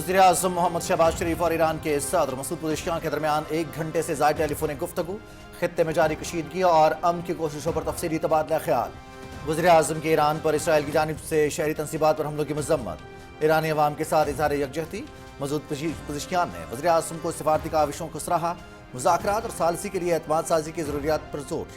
वज़ीर-ए-आज़म मोहम्मद शहबाज शरीफ और ईरान के सदर मसूद पेज़ेश्कियान के दरमियान 1 घंटे से ज़ायद टेलीफोनिक गुफ्तगू, खित्ते में जारी कशीदगी और अमन की कोशिशों पर तफसीली तबादला ख्याल। वज़ीर-ए-आज़म के ईरान पर इसराइल की जानिब से शहरी तनसीबात पर हमलों की मज़म्मत, ईरानी अवाम के साथ इज़हार यकजहती। मसूद पेज़ेश्कियान ने वज़ीर-ए-आज़म को सिफारती काविशों को सराहा, मुज़ाकरात और सालसी के लिए एतमाद साजी की ज़रूरियात पर जोर।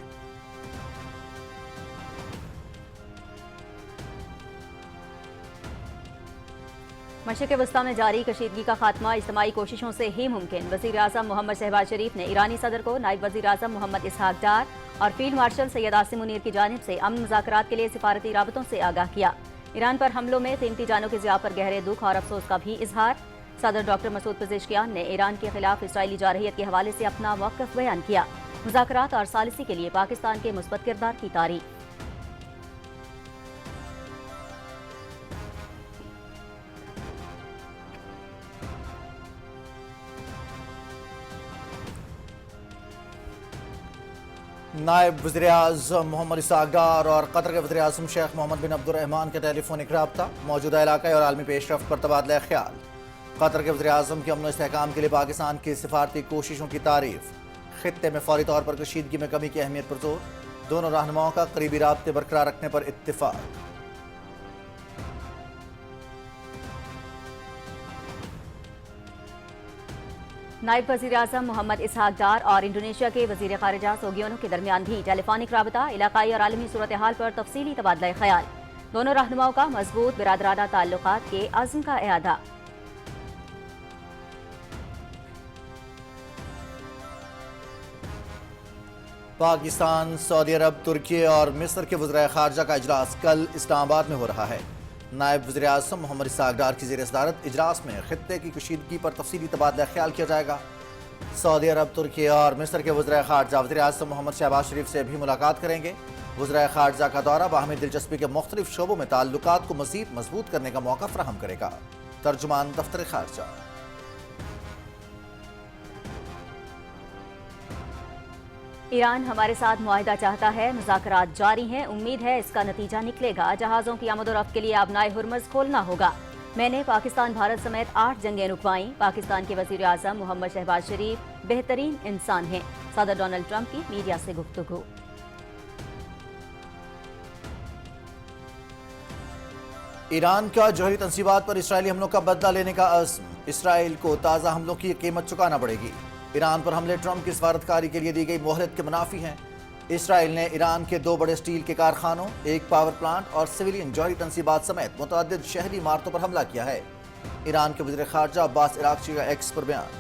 मशरिक़ वस्ता में जारी कशीदगी का खात्मा इज्तिमाई कोशिशों से ही मुमकिन। वज़ीर-ए-आज़म मोहम्मद शहबाज शरीफ ने ईरानी सदर को नायब वज़ीर-ए-आज़म मोहम्मद इसहाक डार और फील्ड मार्शल सैयद आसिम मुनीर की जानिब से अमन मुज़ाकरात के लिए सिफारती राबतों से आगाह किया। ईरान पर हमलों में कीमती जानों के ज़िया पर गहरे दुख और अफसोस का भी इजहार। सदर डॉक्टर मसूद पेज़ेश्कियान ने ईरान के खिलाफ इसराइली जारहियत के हवाले से अपना मौक़िफ़ बयान किया। मुज़ाकरात और सालिसी के लिए पाकिस्तान के मुस्बत किरदार की तारीफ। नायब वज़ीर-ए-आज़म मोहम्मद इसहाक डार और कतर के वज़ीर-ए-आज़म शेख मोहम्मद बिन अब्दुर्रहमान के टेलीफोनिक राब्ता, मौजूदा इलाक़ाई और आलमी पेशरफ्त पर तबादला ख्याल। कतर के वज़ीर-ए-आज़म के अमन व इस्तेहकाम के लिए पाकिस्तान की सिफारती कोशिशों की तारीफ। खित्ते में फौरी तौर पर कशीदगी में कमी की अहमियत पर जोर, दोनों रहनुमाओं का करीबी राब्ते बरकरार रखने पर इत्तिफाक। नायब वज़ीर-ए-आज़म मोहम्मद इसहाक डार और इंडोनेशिया के वज़ीर ख़ारिजा सोगियोनो के दरमियान भी टेलीफोनिक राबता, इलाक़ाई और आलमी सूरत हाल पर तफसीली तबादला ख्याल। दोनों रहनुमाओं का मजबूत बिरादराना ताल्लुकात के अज़्म का इआदा। पाकिस्तान, सऊदी अरब, तुर्की और मिस्र के वज़ीर ख़ारिजा का इजलास कल इस्लामाबाद में हो रहा है। नायब वज़ीर-ए-आज़म मोहम्मद इसहाक डार की ज़ेर सदारत इजलास में खित्ते की कशीदगी पर तफसीली तबादला ख्याल किया जाएगा। सऊदी अरब, तुर्की और मिस्र के वज़ीर ख़ारिजा वज़ीर-ए-आज़म मोहम्मद शहबाज शरीफ से भी मुलाकात करेंगे। वज़ीर ख़ारिजा का दौरा बाहमी दिलचस्पी के मुख्तलिफ शोबों में ताल्लुकात को मज़ीद मजबूत करने का मौका फ़राहम करेगा। तर्जुमान दफ्तर ख़ारिजा। ईरान हमारे साथ मुआहिदा चाहता है, मुज़ाकरात जारी हैं, उम्मीद है इसका नतीजा निकलेगा। जहाज़ों की आमद-ओ-रफ्त के लिए आबनाए हुर्मज़ खोलना होगा। मैंने पाकिस्तान भारत समेत 8 जंगें रुकवाईं। पाकिस्तान के वज़ीर-ए-आज़म मोहम्मद शहबाज शरीफ बेहतरीन इंसान हैं। सदर डोनाल्ड ट्रंप की मीडिया से गुफ्तगू। ईरान का जौहरी तनसीबात पर इसराइली हमलों का बदला लेने का अज़्म। इसराइल को ताज़ा हमलों की कीमत चुकाना पड़ेगी। ईरान पर हमले ट्रंप की सफारतकारी के लिए दी गई मोहलत के मुनाफी हैं। इसराइल ने ईरान के 2 बड़े स्टील के कारखानों, 1 पावर प्लांट और सिविलियन जौहरी तनसीबात समेत मुतअद्दिद शहरी इमारतों पर हमला किया है। ईरान के वज़ीर ख़ारिजा अब्बास अराग़ची का एक्स पर बयान।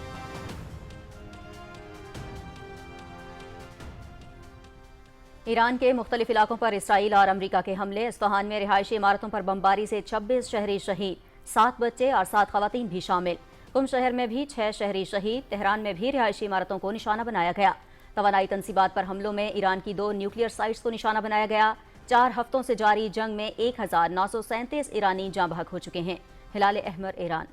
ईरान के मुख्तलिफ इलाकों पर इसराइल और अमरीका के हमले। इस्फहान में रिहायशी इमारतों पर बमबारी से 26 शहरी शहीद, 7 बच्चे और 7 ख़वातीन भी शामिल। कुम शहर में भी 6 शहरी शहीद। तेहरान में भी रिहायशी इमारतों को निशाना बनाया गया। तवानाई तनसीबात पर हमलों में ईरान की 2 न्यूक्लियर साइट्स को निशाना बनाया गया। 4 हफ्तों से जारी जंग में 1937 ईरानी जाँ बहक हो चुके हैं। हिलाल अहमर, ईरान।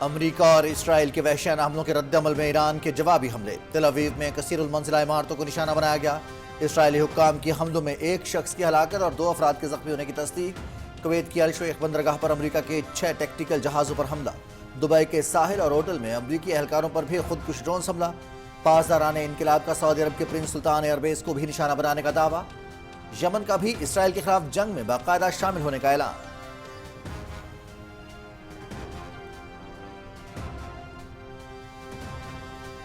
अमरीका और इसराइल के वहशियाना हमलों के रद्द-ए-अमल में ईरान के जवाबी हमले। तेल अवीव में कसीरुल मंजिला इमारतों को निशाना बनाया गया। इसराइली हुक्काम की हमलों में 1 शख्स की हलाकत और 2 अफराद के जख्मी होने की तस्दीक। कुवैत की अल शेख बंदरगाह पर अमरीका के 6 टैक्टिकल जहाज़ों पर हमला। दुबई के साहिल और होटल में अमरीकी एहलकारों पर भी खुदकुश ड्रोन हमला। पासदाराने इनकलाब का सऊदी अरब के प्रिंस सुल्तान एयरबेस को भी निशाना बनाने का दावा। यमन का भी इसराइल के खिलाफ जंग में बाकायदा शामिल होने का ऐलान।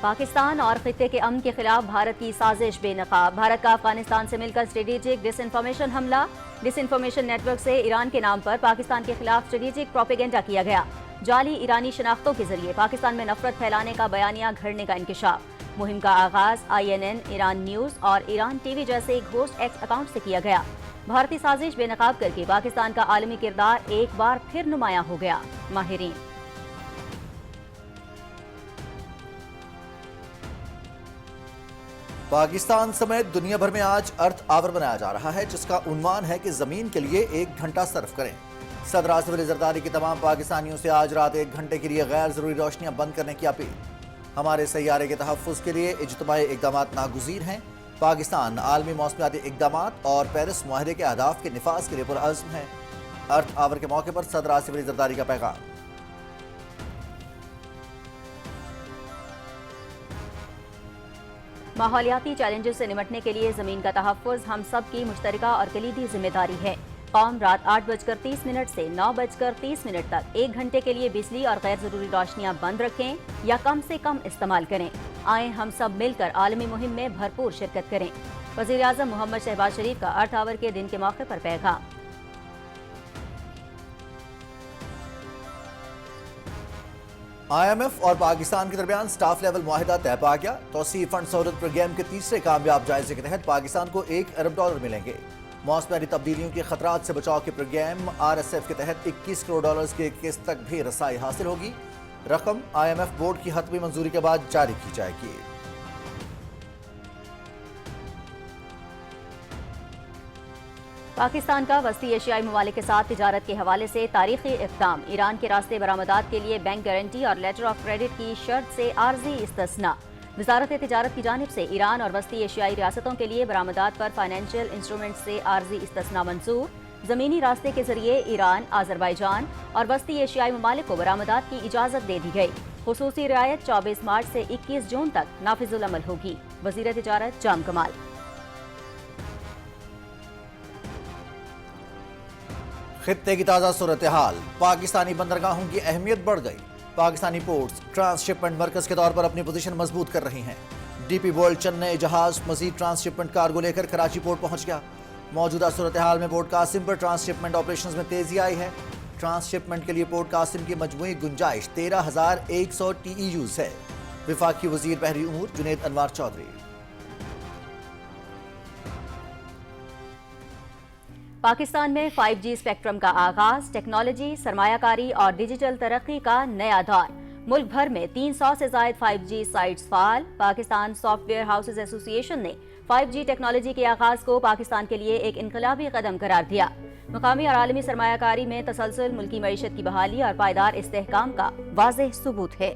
पाकिस्तान और खित्ते के अमन के खिलाफ भारत की साजिश बेनकाब। भारत का अफगानिस्तान से मिलकर स्ट्रेटेजिक डिसइंफॉर्मेशन हमला। डिसइंफॉर्मेशन नेटवर्क से ईरान के नाम पर पाकिस्तान के खिलाफ स्ट्रेटेजिक प्रोपेगेंडा किया गया। जाली ईरानी शनाख्तों के जरिए पाकिस्तान में नफरत फैलाने का बयानिया घड़ने का इंकशाफ। मुहिम का आगाज INN, ईरान न्यूज और ईरान TV जैसे घोस्ट एक्स अकाउंट से किया गया। भारतीय साजिश बेनकाब करके पाकिस्तान का आलमी किरदार एक बार फिर नुमायां हो गया। माहिरीन। पाकिस्तान समेत दुनिया भर में आज अर्थ आवर बनाया जा रहा है, जिसका उन्वान है कि जमीन के लिए 1 घंटा सर्फ करें। सदर आसिफ अली जरदारी की तमाम पाकिस्तानियों से आज रात 1 घंटे के लिए गैर जरूरी रोशनियां बंद करने की अपील। हमारे सैयारे के तहफ़्फ़ुज़ के लिए इज्तिमाई इक़दामात नागुज़ीर हैं। پاکستان عالمی موسمیاتی اقدامات اور پیرس معاہدے کے اہداف کے نفاذ کے لیے پرعزم ہے۔ ارتھ آور کے موقع پر صدر آصف علی زرداری کا پیغام۔ ماحولیاتی چیلنجز سے نمٹنے کے لیے زمین کا تحفظ ہم سب کی مشترکہ اور کلیدی ذمہ داری ہے۔ قوم رات 8:30 سے 9:30 تک 1 گھنٹے کے لیے بجلی اور غیر ضروری روشنیاں بند رکھیں یا کم سے کم استعمال کریں۔ آئیں ہم سب مل کر عالمی مہم میں بھرپور شرکت کریں۔ وزیر اعظم محمد شہباز شریف کا ارتھ آور کے دن کے موقع پر پیغام۔ آئی ایم ایف اور پاکستان کے درمیان سٹاف لیول معاہدہ طے پا گیا۔ توسیع فنڈ سہولت پروگرام کے تیسرے کامیاب جائزے کے تحت پاکستان کو $1 ارب ملیں گے۔ موسمیاتی تبدیلیوں کے خطرات سے بچاؤ کے پروگرام RSF کے تحت $21 کروڑ کی قسط تک بھی رسائی حاصل ہوگی۔ رقم آئی ایم ایف بورڈ کی حتمی منظوری کے بعد جاری کی جائے گی۔ پاکستان کا وسطی ایشیائی ممالک کے ساتھ تجارت کے حوالے سے تاریخی اقدام۔ ایران کے راستے برآمدات کے لیے بینک گارنٹی اور لیٹر آف کریڈٹ کی شرط سے عارضی استثناء۔ وزارت تجارت کی جانب سے ایران اور وسطی ایشیائی ریاستوں کے لیے برآمدات پر فائنینشیل انسٹرومنٹ سے عارضی استثناء منظور۔ زمینی راستے کے ذریعے ایران، آذربائیجان اور وسطی ایشیائی ممالک کو برآمدات کی اجازت دے دی گئی۔ خصوصی رعایت 24 مارچ سے 21 جون تک نافذ العمل ہوگی۔ وزیر تجارت جام کمال۔ خطے کی تازہ صورتحال، پاکستانی بندرگاہوں کی اہمیت بڑھ گئی۔ پاکستانی پورٹس ٹرانس شپمنٹ مرکز کے طور پر اپنی پوزیشن مضبوط کر رہی ہیں۔ ڈی پی ورلڈ چنئی جہاز مزید ٹرانس شپمنٹ کارگو لے کر کراچی پورٹ پہنچ گیا۔ موجودہ صورتحال میں پورٹ قاسم پر ٹرانس شپمنٹ آپریشنز میں تیزی آئی ہے۔ ٹرانس شپمنٹ کے لیے پورٹ قاسم کی مجموعی گنجائش 13,100 TEUs ہے۔ وفاقی وزیر بحری امور جنید انوار چودھری۔ پاکستان میں 5G اسپیکٹرم کا آغاز، ٹیکنالوجی، سرمایہ کاری اور ڈیجیٹل ترقی کا نیا دور۔ ملک بھر میں 300 سے زائد 5G سائٹس فعال۔ پاکستان سافٹ ویئر ہاؤسز ایسوسی ایشن نے 5G ٹیکنالوجی کے آغاز کو پاکستان کے لیے ایک انقلابی قدم قرار دیا۔ مقامی اور عالمی سرمایہ کاری میں تسلسل ملکی معیشت کی بحالی اور پائیدار استحکام کا واضح ثبوت ہے۔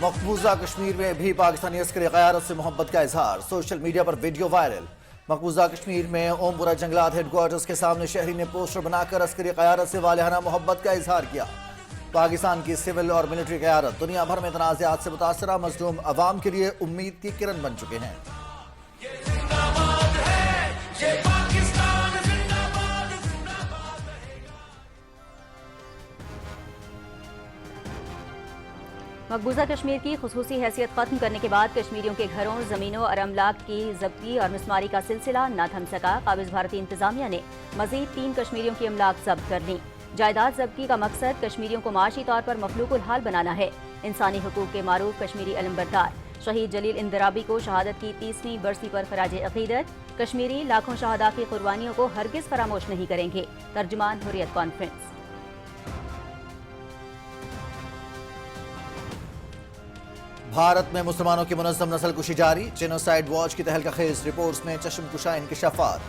مقبوضہ کشمیر میں بھی پاکستانی عسکری قیادت سے محبت کا اظہار، سوشل میڈیا پر ویڈیو وائرل۔ مقبوضہ کشمیر میں اوم پورہ جنگلات ہیڈ کوارٹرز کے سامنے شہری نے پوسٹر بنا کر عسکری قیادت سے والہانہ محبت کا اظہار کیا۔ پاکستان کی سول اور ملٹری قیادت دنیا بھر میں تنازعات سے متاثرہ مظلوم عوام کے لیے امید کی کرن بن چکے ہیں۔ مقبوضہ کشمیر کی خصوصی حیثیت ختم کرنے کے بعد کشمیریوں کے گھروں، زمینوں اور املاک کی ضبطی اور مسماری کا سلسلہ نہ تھم سکا۔ قابض بھارتی انتظامیہ نے مزید 3 کشمیریوں کی املاک ضبط کر لیں۔ جائیداد ضبطی کا مقصد کشمیریوں کو معاشی طور پر مخلوق الحال بنانا ہے۔ انسانی حقوق کے معروف کشمیری علمبردار شہید جلیل اندرابی کو شہادت کی 30ویں برسی پر خراج عقیدت۔ کشمیری لاکھوں شہداء کی قربانیوں کو ہرگز فراموش نہیں کریں گے۔ ترجمان حریت کانفرنس۔ بھارت میں مسلمانوں کی منظم نسل کشی جاری، جینوسائیڈ واچ کی تہلکہ خیز رپورٹس میں چشم کشا انکشافات۔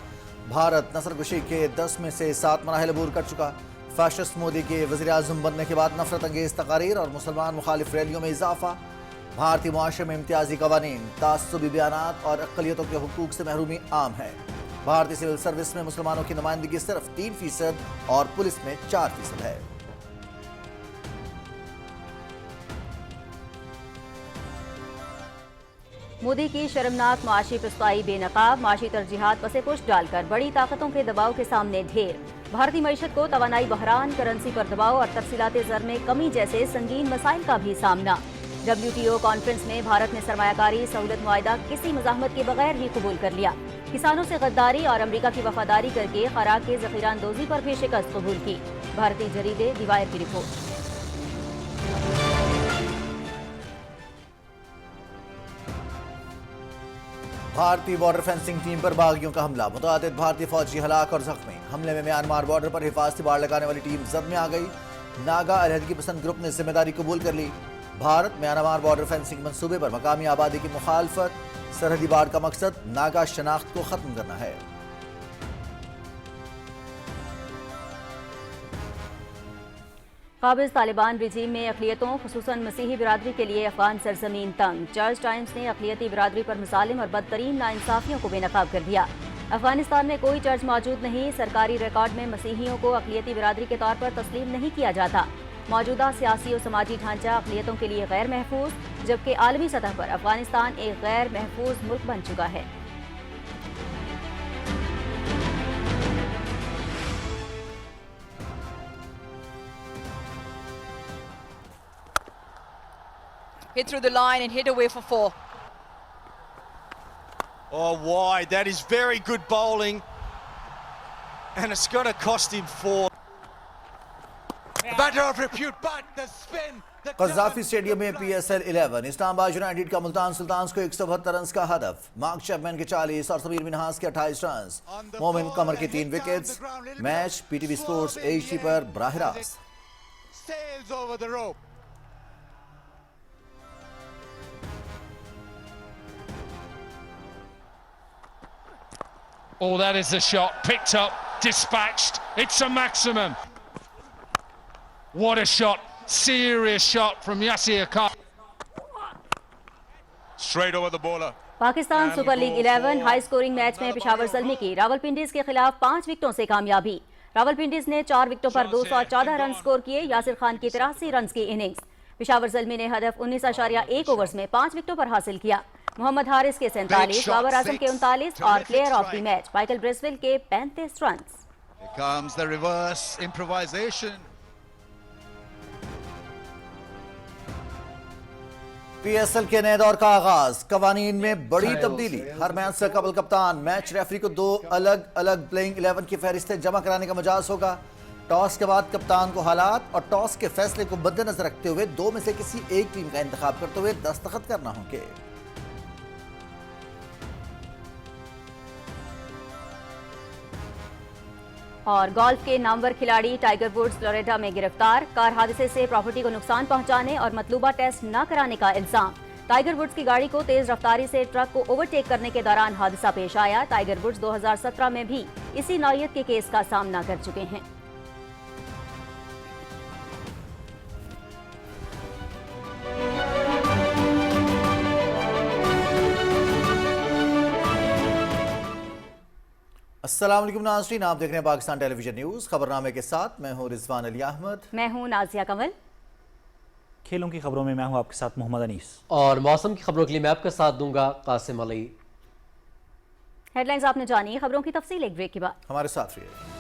بھارت نسل کشی کے 10 میں سے 7 مراحل عبور کر چکا۔ فاشسٹ مودی کے وزیر اعظم بننے کے بعد نفرت انگیز تقاریر اور مسلمان مخالف ریلیوں میں اضافہ۔ بھارتی معاشرے میں امتیازی قوانین، تعصبی بیانات اور اقلیتوں کے حقوق سے محرومی عام ہے۔ بھارتی سول سروس میں مسلمانوں کی نمائندگی صرف 3% اور پولیس میں 4% ہے۔ مودی کی شرمناک معاشی پسپائی بے نقاب، معاشی ترجیحات پس پش ڈال کر بڑی طاقتوں کے دباؤ کے سامنے ڈھیر۔ بھارتی معیشت کو توانائی بحران، کرنسی پر دباؤ اور تفصیلات زر میں کمی جیسے سنگین مسائل کا بھی سامنا۔ WTO کانفرنس میں بھارت نے سرمایہ کاری سہولت معاہدہ کسی مزاحمت کے بغیر ہی قبول کر لیا۔ کسانوں سے غداری اور امریکہ کی وفاداری کر کے خوراک کے ذخیرہ اندوزی پر بھی شکست قبول کی۔ بھارتی جریدے دی وائر کی رپورٹ۔ بھارتی بارڈر فینسنگ ٹیم پر باغیوں کا حملہ، متعدد بھارتی فوجی ہلاک اور زخمی۔ حملے میں میانمار بارڈر پر حفاظتی باڑ لگانے والی ٹیم زد میں آ گئی۔ ناگا علیحدگی پسند گروپ نے ذمہ داری قبول کر لی۔ بھارت میانمار بارڈر فینسنگ منصوبے پر مقامی آبادی کی مخالفت، سرحدی باڑ کا مقصد ناگا شناخت کو ختم کرنا ہے۔ قابض طالبان رجیم میں اقلیتوں خصوصاً مسیحی برادری کے لیے افغان سرزمین تنگ۔ چرچ ٹائمز نے اقلیتی برادری پر مظالم اور بدترین ناانصافیوں کو بے نقاب کر دیا۔ افغانستان میں کوئی چرچ موجود نہیں، سرکاری ریکارڈ میں مسیحیوں کو اقلیتی برادری کے طور پر تسلیم نہیں کیا جاتا۔ موجودہ سیاسی و سماجی ڈھانچہ اقلیتوں کے لیے غیر محفوظ، جبکہ عالمی سطح پر افغانستان ایک غیر محفوظ ملک بن چکا ہے۔ Hit through the line and hit away for 4. Oh, wide. That is very good bowling. And it's going to cost him 4. Matter of repute, but the spin. Gaddafi stadium میں پی ایس ایل 11 اسلام آباد United کا ملتان سلطانز کو 172 runs کا ہدف۔ Mark Chapman کے 40 اور سمیر منہاس کے 28 runs, مومن قمر کی 3 wickets. Match P T V sports HD پر براہ راست۔ Sails over the rope. Oh, that is the shot. Picked up, dispatched. It's a maximum. What a shot. Serious shot from Yasir Khan. Straight over the bowler. Pakistan super league 11 high scoring match میں پشاور زلمی کی راولپنڈیز کے خلاف 5 وکٹوں سے کامیابی۔ راولپنڈیز نے 4 وکٹوں پر 214 رن score کیے۔ یاسر خان کی 83 runs کی اننگز۔ پشاور زلمی نے ہدف 19.1 اوورز میں 5 وکٹوں پر حاصل کیا۔ محمد حارث کے 47، بابر اعظم کے 39 اور player of the match Michael Bracewell کے 35 رنز۔ Here comes the reverse improvisation. P S L کے نئے دور کا آغاز، قوانین میں بڑی تبدیلی۔ ہر میچ سے قبل کپتان، میچ ریفری کو 2 الگ الگ پلینگ 11 کی فہرستیں جمع کرانے کا مجاز ہوگا۔ ٹاس کے بعد کپتان کو حالات اور ٹاس کے فیصلے کو مد نظر رکھتے ہوئے 2 میں سے کسی ایک ٹیم کا انتخاب کرتے ہوئے دستخط کرنا ہوں گے۔ اور گولف کے نامور کھلاڑی ٹائیگر ووڈز فلوریڈا میں گرفتار، کار حادثے سے پراپرٹی کو نقصان پہنچانے اور مطلوبہ ٹیسٹ نہ کرانے کا الزام۔ ٹائیگر ووڈز کی گاڑی کو تیز رفتاری سے ٹرک کو اوورٹیک کرنے کے دوران حادثہ پیش آیا۔ ٹائیگر ووڈز 2017 میں بھی اسی نوعیت کے کیس کا سامنا کر چکے ہیں۔ السلام علیکم ناظرین، آپ دیکھ رہے ہیں پاکستان ٹیلی ویژن نیوز۔ خبرنامے کے ساتھ میں ہوں رضوان علی احمد، میں ہوں نازیہ کمل۔ کھیلوں کی خبروں میں میں ہوں آپ کے ساتھ محمد انیس، اور موسم کی خبروں کے لیے میں آپ کا ساتھ دوں گا قاسم علی۔ ہیڈ لائنز آپ نے جانی، خبروں کی تفصیل ایک بریک کے بعد۔ ہمارے ساتھ رہیے۔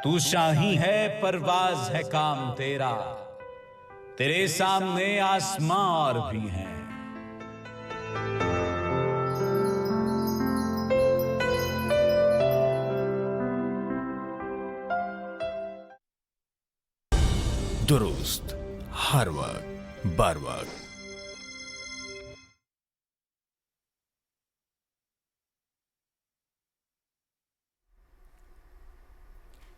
تو شاہی ہے پرواز ہے کام تیرا، تیرے سامنے آسماں اور بھی ہیں۔ درست ہر وقت بر وقت۔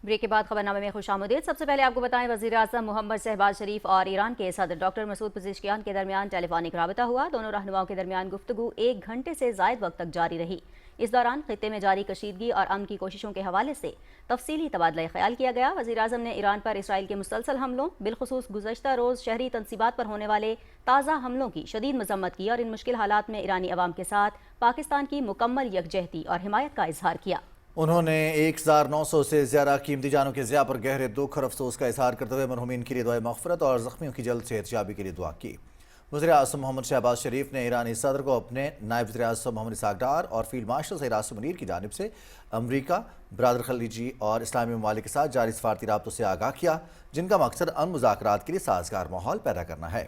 بریک کے بعد خبرنامے میں خوش آمدید۔ سب سے پہلے آپ کو بتائیں، وزیر اعظم محمد شہباز شریف اور ایران کے صدر ڈاکٹر مسعود پزشکیان کے درمیان ٹیلی فونک رابطہ ہوا۔ دونوں رہنماؤں کے درمیان گفتگو 1 گھنٹے سے زائد وقت تک جاری رہی۔ اس دوران خطے میں جاری کشیدگی اور امن کی کوششوں کے حوالے سے تفصیلی تبادلہ خیال کیا گیا۔ وزیر اعظم نے ایران پر اسرائیل کے مسلسل حملوں، بالخصوص گزشتہ روز شہری تنصیبات پر ہونے والے تازہ حملوں کی شدید مذمت کی اور ان مشکل حالات میں ایرانی عوام کے ساتھ پاکستان کی مکمل یکجہتی اور حمایت کا اظہار کیا۔ انہوں نے 1900 سے زیادہ قیمتی جانوں کے ضیاع پر گہرے دکھ اور افسوس کا اظہار کرتے ہوئے مرحومین کے لیے دعائے مغفرت اور زخمیوں کی جلد صحت یابی کے لیے دعا کی۔ وزیر اعظم محمد شہباز شریف نے ایرانی صدر کو اپنے نائب وزیر اعظم محمد اسحاق ڈار اور فیلڈ مارشل سید عاصم منیر کی جانب سے امریکہ، برادر خلیجی اور اسلامی ممالک کے ساتھ جاری سفارتی رابطوں سے آگاہ کیا، جن کا مقصد امن مذاکرات کے لیے سازگار ماحول پیدا کرنا ہے۔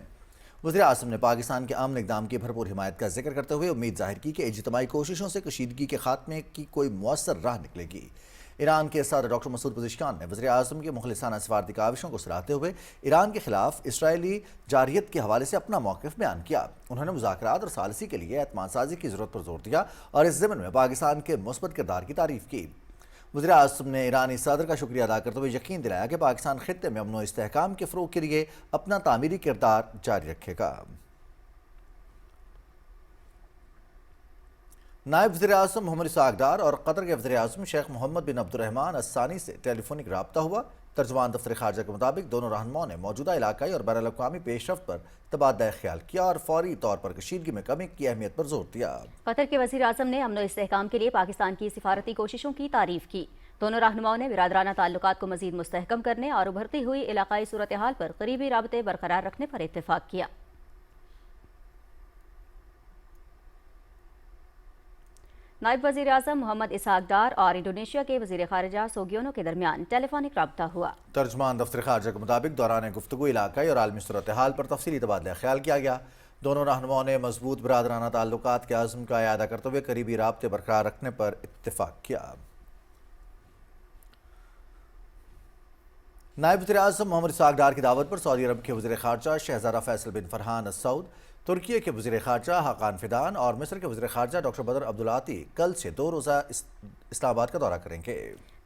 وزیر اعظم نے پاکستان کے امن اقدام کی بھرپور حمایت کا ذکر کرتے ہوئے امید ظاہر کی کہ اجتماعی کوششوں سے کشیدگی کے خاتمے کی کوئی مؤثر راہ نکلے گی۔ ایران کے صدر ڈاکٹر مسعود پزشکیان نے وزیر اعظم کے مخلصانہ سفارتی کاوشوں کو سراہتے ہوئے ایران کے خلاف اسرائیلی جارحیت کے حوالے سے اپنا موقف بیان کیا۔ انہوں نے مذاکرات اور ثالثی کے لیے اعتماد سازی کی ضرورت پر زور دیا اور اس ضمن میں پاکستان کے مثبت کردار کی تعریف کی۔ وزیر اعظم نے ایرانی صدر کا شکریہ ادا کرتے ہوئے یقین دلایا کہ پاکستان خطے میں امن و استحکام کے فروغ کے لیے اپنا تعمیری کردار جاری رکھے گا۔ نائب وزیر اعظم محمد اسحاق ڈار اور قطر کے وزیر اعظم شیخ محمد بن عبد الرحمن الثانی سے ٹیلی فونک رابطہ ہوا۔ ترجمان دفتر خارجہ کے مطابق دونوں رہنماؤں نے موجودہ علاقائی اور بین الاقوامی پیش رفت پر تبادلہ خیال کیا اور فوری طور پر کشیدگی میں کمی کی اہمیت پر زور دیا۔ قطر کے وزیر اعظم نے امن و استحکام کے لیے پاکستان کی سفارتی کوششوں کی تعریف کی۔ دونوں رہنماؤں نے برادرانہ تعلقات کو مزید مستحکم کرنے اور ابھرتی ہوئی علاقائی صورتحال پر قریبی رابطے برقرار رکھنے پر اتفاق کیا۔ نائب وزیر اعظم محمد اسحاق ڈار اور انڈونیشیا کے وزیر خارجہ سوگیونو کے درمیان ٹیلی فونک رابطہ ہوا۔ ترجمان دفتر خارجہ کے مطابق دوران گفتگو علاقائی اور عالمی صورتحال پر تفصیلی تبادلہ خیال کیا گیا۔ دونوں رہنماؤں نے مضبوط برادرانہ تعلقات کے عزم کا اعادہ کرتے ہوئے قریبی رابطے برقرار رکھنے پر اتفاق کیا۔ نائب وزیر اعظم محمد اسحاق ڈار کی دعوت پر سعودی عرب کے وزیر خارجہ شہزادہ فیصل بن فرحان السعود، ترکیے کے وزیر خارجہ حقان فیدان اور مصر کے وزیر خارجہ ڈاکٹر بدر عبدالعاطی کل سے 2 روزہ اسلام آباد کا دورہ کریں گے۔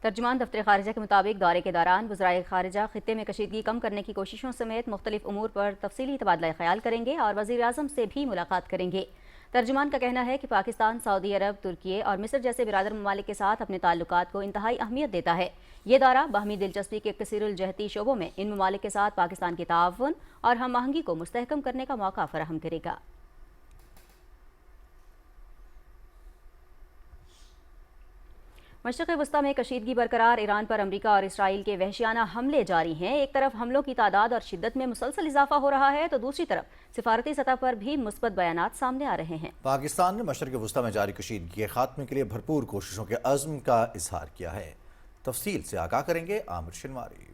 ترجمان دفتر خارجہ کے مطابق دورے کے دوران وزرائے خارجہ خطے میں کشیدگی کم کرنے کی کوششوں سمیت مختلف امور پر تفصیلی تبادلہ خیال کریں گے اور وزیر اعظم سے بھی ملاقات کریں گے۔ ترجمان کا کہنا ہے کہ پاکستان سعودی عرب، ترکیے اور مصر جیسے برادر ممالک کے ساتھ اپنے تعلقات کو انتہائی اہمیت دیتا ہے۔ یہ دورہ باہمی دلچسپی کے کثیر الجہتی شعبوں میں ان ممالک کے ساتھ پاکستان کے تعاون اور ہم آہنگی کو مستحکم کرنے کا موقع فراہم کرے گا۔ مشرق وسطی میں کشیدگی برقرار، ایران پر امریکہ اور اسرائیل کے وحشیانہ حملے جاری ہیں۔ ایک طرف حملوں کی تعداد اور شدت میں مسلسل اضافہ ہو رہا ہے تو دوسری طرف سفارتی سطح پر بھی مثبت بیانات سامنے آ رہے ہیں۔ پاکستان نے مشرق وسطی میں جاری کشیدگی کے خاتمے کے لیے بھرپور کوششوں کے عزم کا اظہار کیا ہے۔ تفصیل سے آگاہ کریں گے عامر شنواری۔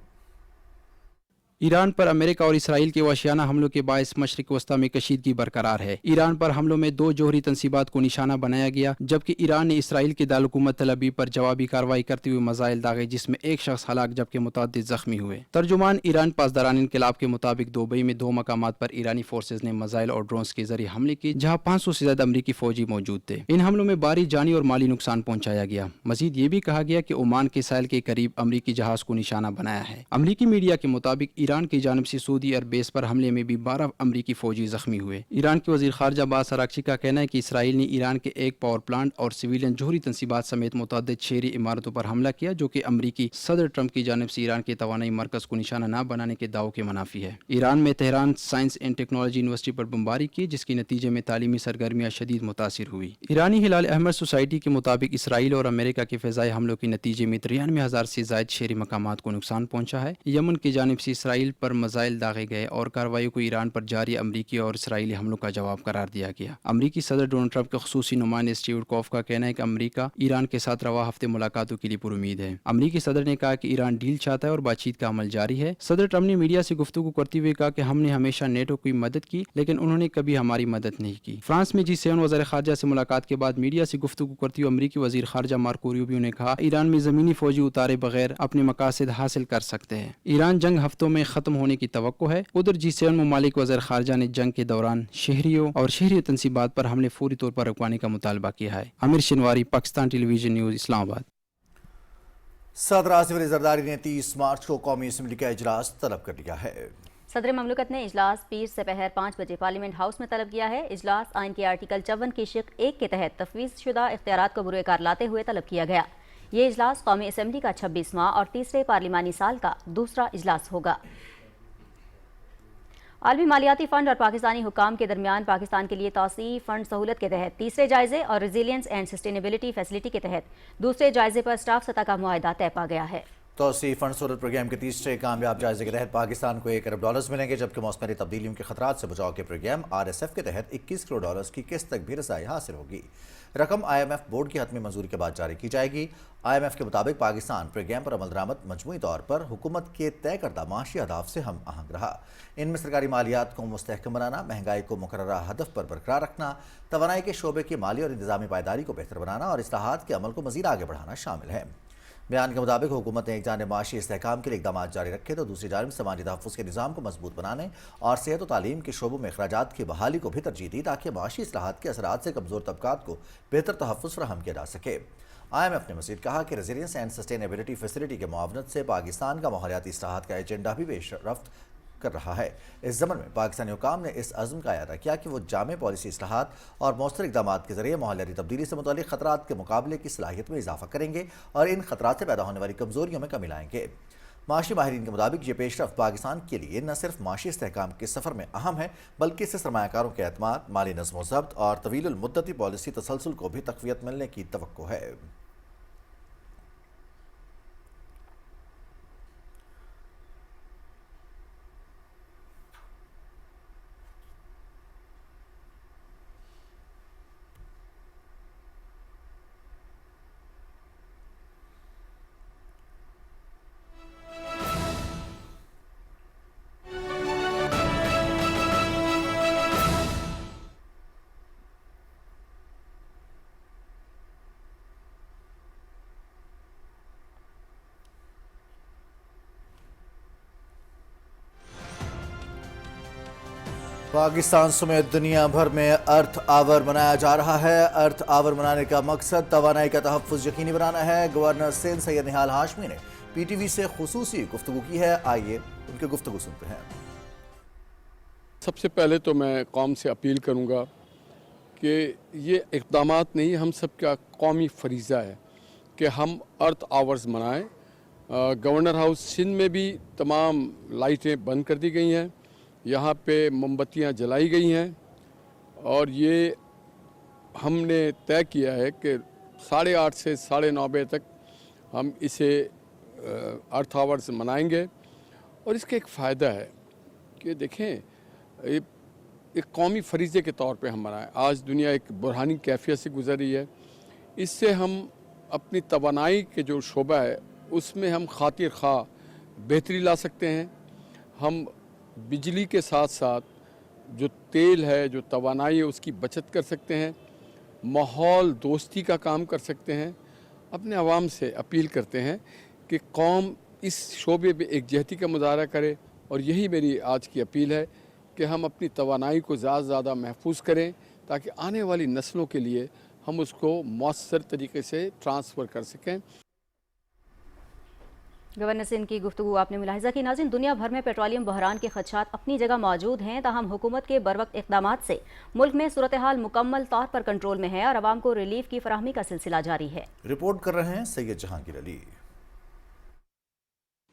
ایران پر امریکہ اور اسرائیل کے وحشیانہ حملوں کے باعث مشرق وسطی میں کشیدگی برقرار ہے۔ ایران پر حملوں میں 2 جوہری تنصیبات کو نشانہ بنایا گیا، جبکہ ایران نے اسرائیل کے دارالحکومت تل ابیب پر جوابی کارروائی کرتے ہوئے میزائل داغے، جس میں 1 شخص ہلاک جبکہ متعدد زخمی ہوئے۔ ترجمان ایران پاسداران انقلاب کے مطابق دبئی میں 2 مقامات پر ایرانی فورسز نے میزائل اور ڈرونز کے ذریعے حملے کیے، جہاں 500 سے زیادہ امریکی فوجی موجود تھے۔ ان حملوں میں بھاری جانی اور مالی نقصان پہنچایا گیا۔ مزید یہ بھی کہا گیا کہ عمان کے ساحل کے قریب امریکی جہاز کو نشانہ بنایا ہے۔ امریکی میڈیا کے مطابق ایران کی جانب سے سعودی عرب بیس پر حملے میں بھی 12 امریکی فوجی زخمی ہوئے۔ ایران کے وزیر خارجہ عباس اراغچی کا کہنا ہے کہ اسرائیل نے ایران کے ایک پاور پلانٹ اور سویلین جوہری تنصیبات سمیت متعدد شہری عمارتوں پر حملہ کیا، جو کہ امریکی صدر ٹرمپ کی جانب سے ایران کے توانائی مرکز کو نشانہ نہ بنانے کے دعووں کے منافی ہے۔ ایران میں Tehran science and technology university پر بمباری کی، جس کے نتیجے میں تعلیمی سرگرمیاں شدید متاثر ہوئی۔ ایرانی ہلال احمر سوسائٹی کے مطابق اسرائیل اور امریکہ کے فضائی حملوں کے نتیجے میں 93,000 سے زائد شہری مقامات کو نقصان پہنچا ہے۔ یمن کی جانب سے اسرائیل پر میزائل داغے گئے اور کارروائیوں کو ایران پر جاری امریکی اور اسرائیلی حملوں کا جواب قرار دیا گیا۔ امریکی صدر ڈونلڈ ٹرمپ کے خصوصی نمائندے اسٹیو وٹکوف کا کہنا ہے کہ امریکہ ایران کے ساتھ رواں ہفتے ملاقاتوں کے لیے پر امید ہے۔ امریکی صدر نے کہا کہ ایران ڈیل چاہتا ہے اور بات چیت کا عمل جاری ہے۔ صدر ٹرمپ نے میڈیا سے گفتگو کرتے ہوئے کہا کہ ہم نے ہمیشہ نیٹو کی مدد کی، لیکن انہوں نے کبھی ہماری مدد نہیں کی۔ فرانس میں G7 وزیر خارجہ سے ملاقات کے بعد میڈیا سے گفتگو کرتے ہوئے امریکی وزیر خارجہ مارکو روبیو نے کہا ایران میں زمینی فوجی اتارے بغیر اپنے مقاصد حاصل کر سکتے ہیں۔ ایران جنگ ہفتوں میں ختم ہونے کی توقع ہے۔ ادھر G7 ممالک وزیر خارجہ نے جنگ کے دوران شہریوں اور شہری تنصیبات پر حملے فوری طور پر رکوانے کا مطالبہ کیا ہے۔ عامر شنواری، پاکستان ٹیلی ویژن نیوز، اسلام آباد۔ صدر آصف علی زرداری نے 30 مارچ کو قومی اسمبلی کا اجلاس طلب کر لیا ہے۔ صدر مملکت نے اجلاس پیر سپہر 5 بجے پارلیمنٹ ہاؤس میں طلب کیا ہے۔ اجلاس آئین کے آرٹیکل 54 کی شق 1 کے تحت تفویض شدہ اختیارات کو بروئے کار لاتے ہوئے طلب کیا گیا۔ یہ اجلاس قومی اسمبلی کا 26واں اور تیسرے پارلیمانی سال کا دوسرا اجلاس ہوگا۔ عالمی مالیاتی فنڈ اور پاکستانی حکام کے درمیان پاکستان کے لیے توسیعی فنڈ سہولت کے تحت تیسرے جائزے اور ریزیلینس اینڈ سسٹینیبلٹی فیسلٹی کے تحت دوسرے جائزے پر سٹاف سطح کا معاہدہ طے پا گیا ہے۔ توسیع فنڈ صورت پروگرام کے تیسرے کامیاب جائزے کے تحت پاکستان کو $1 ارب ملیں گے، جبکہ موسمیاتی تبدیلیوں کے خطرات سے بچاؤ کے پروگرام RSF کے تحت $21 کروڑ کی قسط تک بھی رسائی حاصل ہوگی۔ رقم IMF بورڈ کی حتمی منظوری کے بعد جاری کی جائے گی۔ IMF کے مطابق پاکستان پروگرام پر عمل درآمد مجموعی طور پر حکومت کے طے کردہ معاشی اہداف سے ہم آہنگ رہا۔ ان میں سرکاری مالیات کو مستحکم بنانا، مہنگائی کو مقررہ ہدف پر برقرار رکھنا، توانائی کے شعبے کی مالی اور انتظامی پائیداری کو بہتر بنانا اور اصلاحات کے عمل کو مزید آگے بڑھانا شامل ہے۔ بیان کے مطابق حکومت نے ایک جانب معاشی استحکام کے لیے اقدامات جاری رکھے تو دوسری جانب سماجی تحفظ کے نظام کو مضبوط بنانے اور صحت و تعلیم کے شعبوں میں اخراجات کی بحالی کو بھی ترجیح دی تاکہ معاشی اصلاحات کے اثرات سے کمزور طبقات کو بہتر تحفظ فراہم کیا جا سکے۔ IMF نے مزید کہا کہ ریزیلینس اینڈ سسٹینیبلٹی فیسلٹی کے معاونت سے پاکستان کا ماحولیاتی اصلاحات کا ایجنڈا بھی پیش رفت کر رہا ہے۔ اس ضمن میں پاکستانی حکام نے اس عزم کا اعادہ کیا کہ وہ جامع پالیسی اصلاحات اور مؤثر اقدامات کے ذریعے ماحولیاتی تبدیلی سے متعلق خطرات کے مقابلے کی صلاحیت میں اضافہ کریں گے اور ان خطرات سے پیدا ہونے والی کمزوریوں میں کمی لائیں گے۔ معاشی ماہرین کے مطابق یہ پیش رفت پاکستان کے لیے نہ صرف معاشی استحکام کے سفر میں اہم ہے بلکہ اس سے سرمایہ کاروں کے اعتماد، مالی نظم و ضبط اور طویل المدتی پالیسی تسلسل کو بھی تقویت ملنے کی توقع ہے۔ پاکستان سمیت دنیا بھر میں ارتھ آور منایا جا رہا ہے۔ ارتھ آور منانے کا مقصد توانائی کا تحفظ یقینی بنانا ہے۔ گورنر سندھ سید نہال ہاشمی نے PTV سے خصوصی گفتگو کی ہے، آئیے ان کی گفتگو سنتے ہیں۔ سب سے پہلے تو میں قوم سے اپیل کروں گا کہ یہ اقدامات نہیں، ہم سب کا قومی فریضہ ہے کہ ہم ارتھ آورز منائیں۔ گورنر ہاؤس سندھ میں بھی تمام لائٹیں بند کر دی گئی ہیں، یہاں پہ موم بتیاں جلائی گئی ہیں اور یہ ہم نے طے کیا ہے کہ 8:30 سے 9:30 بجے تک ہم اسے ارتھ آورز منائیں گے۔ اور اس کا ایک فائدہ ہے کہ دیکھیں ایک قومی فریضے کے طور پہ ہم منائیں۔ آج دنیا ایک بحرانی کیفیت سے گزر رہی ہے، اس سے ہم اپنی توانائی کے جو شعبہ ہے اس میں ہم خاطر خواہ بہتری لا سکتے ہیں۔ ہم بجلی کے ساتھ ساتھ جو تیل ہے، جو توانائی ہے، اس کی بچت کر سکتے ہیں، ماحول دوستی کا کام کر سکتے ہیں۔ اپنے عوام سے اپیل کرتے ہیں کہ قوم اس شعبے پہ ایک جہتی کا مظاہرہ کرے اور یہی میری آج کی اپیل ہے کہ ہم اپنی توانائی کو زیادہ سے زیادہ محفوظ کریں تاکہ آنے والی نسلوں کے لیے ہم اس کو مؤثر طریقے سے ٹرانسفر کر سکیں۔ گورنر سندھ کی گفتگو آپ نے ملاحظہ کی۔ ناظرین، دنیا بھر میں پیٹرولیم بحران کے خدشات اپنی جگہ موجود ہیں، تاہم حکومت کے بروقت اقدامات سے ملک میں صورتحال مکمل طور پر کنٹرول میں ہے اور عوام کو ریلیف کی فراہمی کا سلسلہ جاری ہے۔ رپورٹ کر رہے ہیں سید جہانگیر علی۔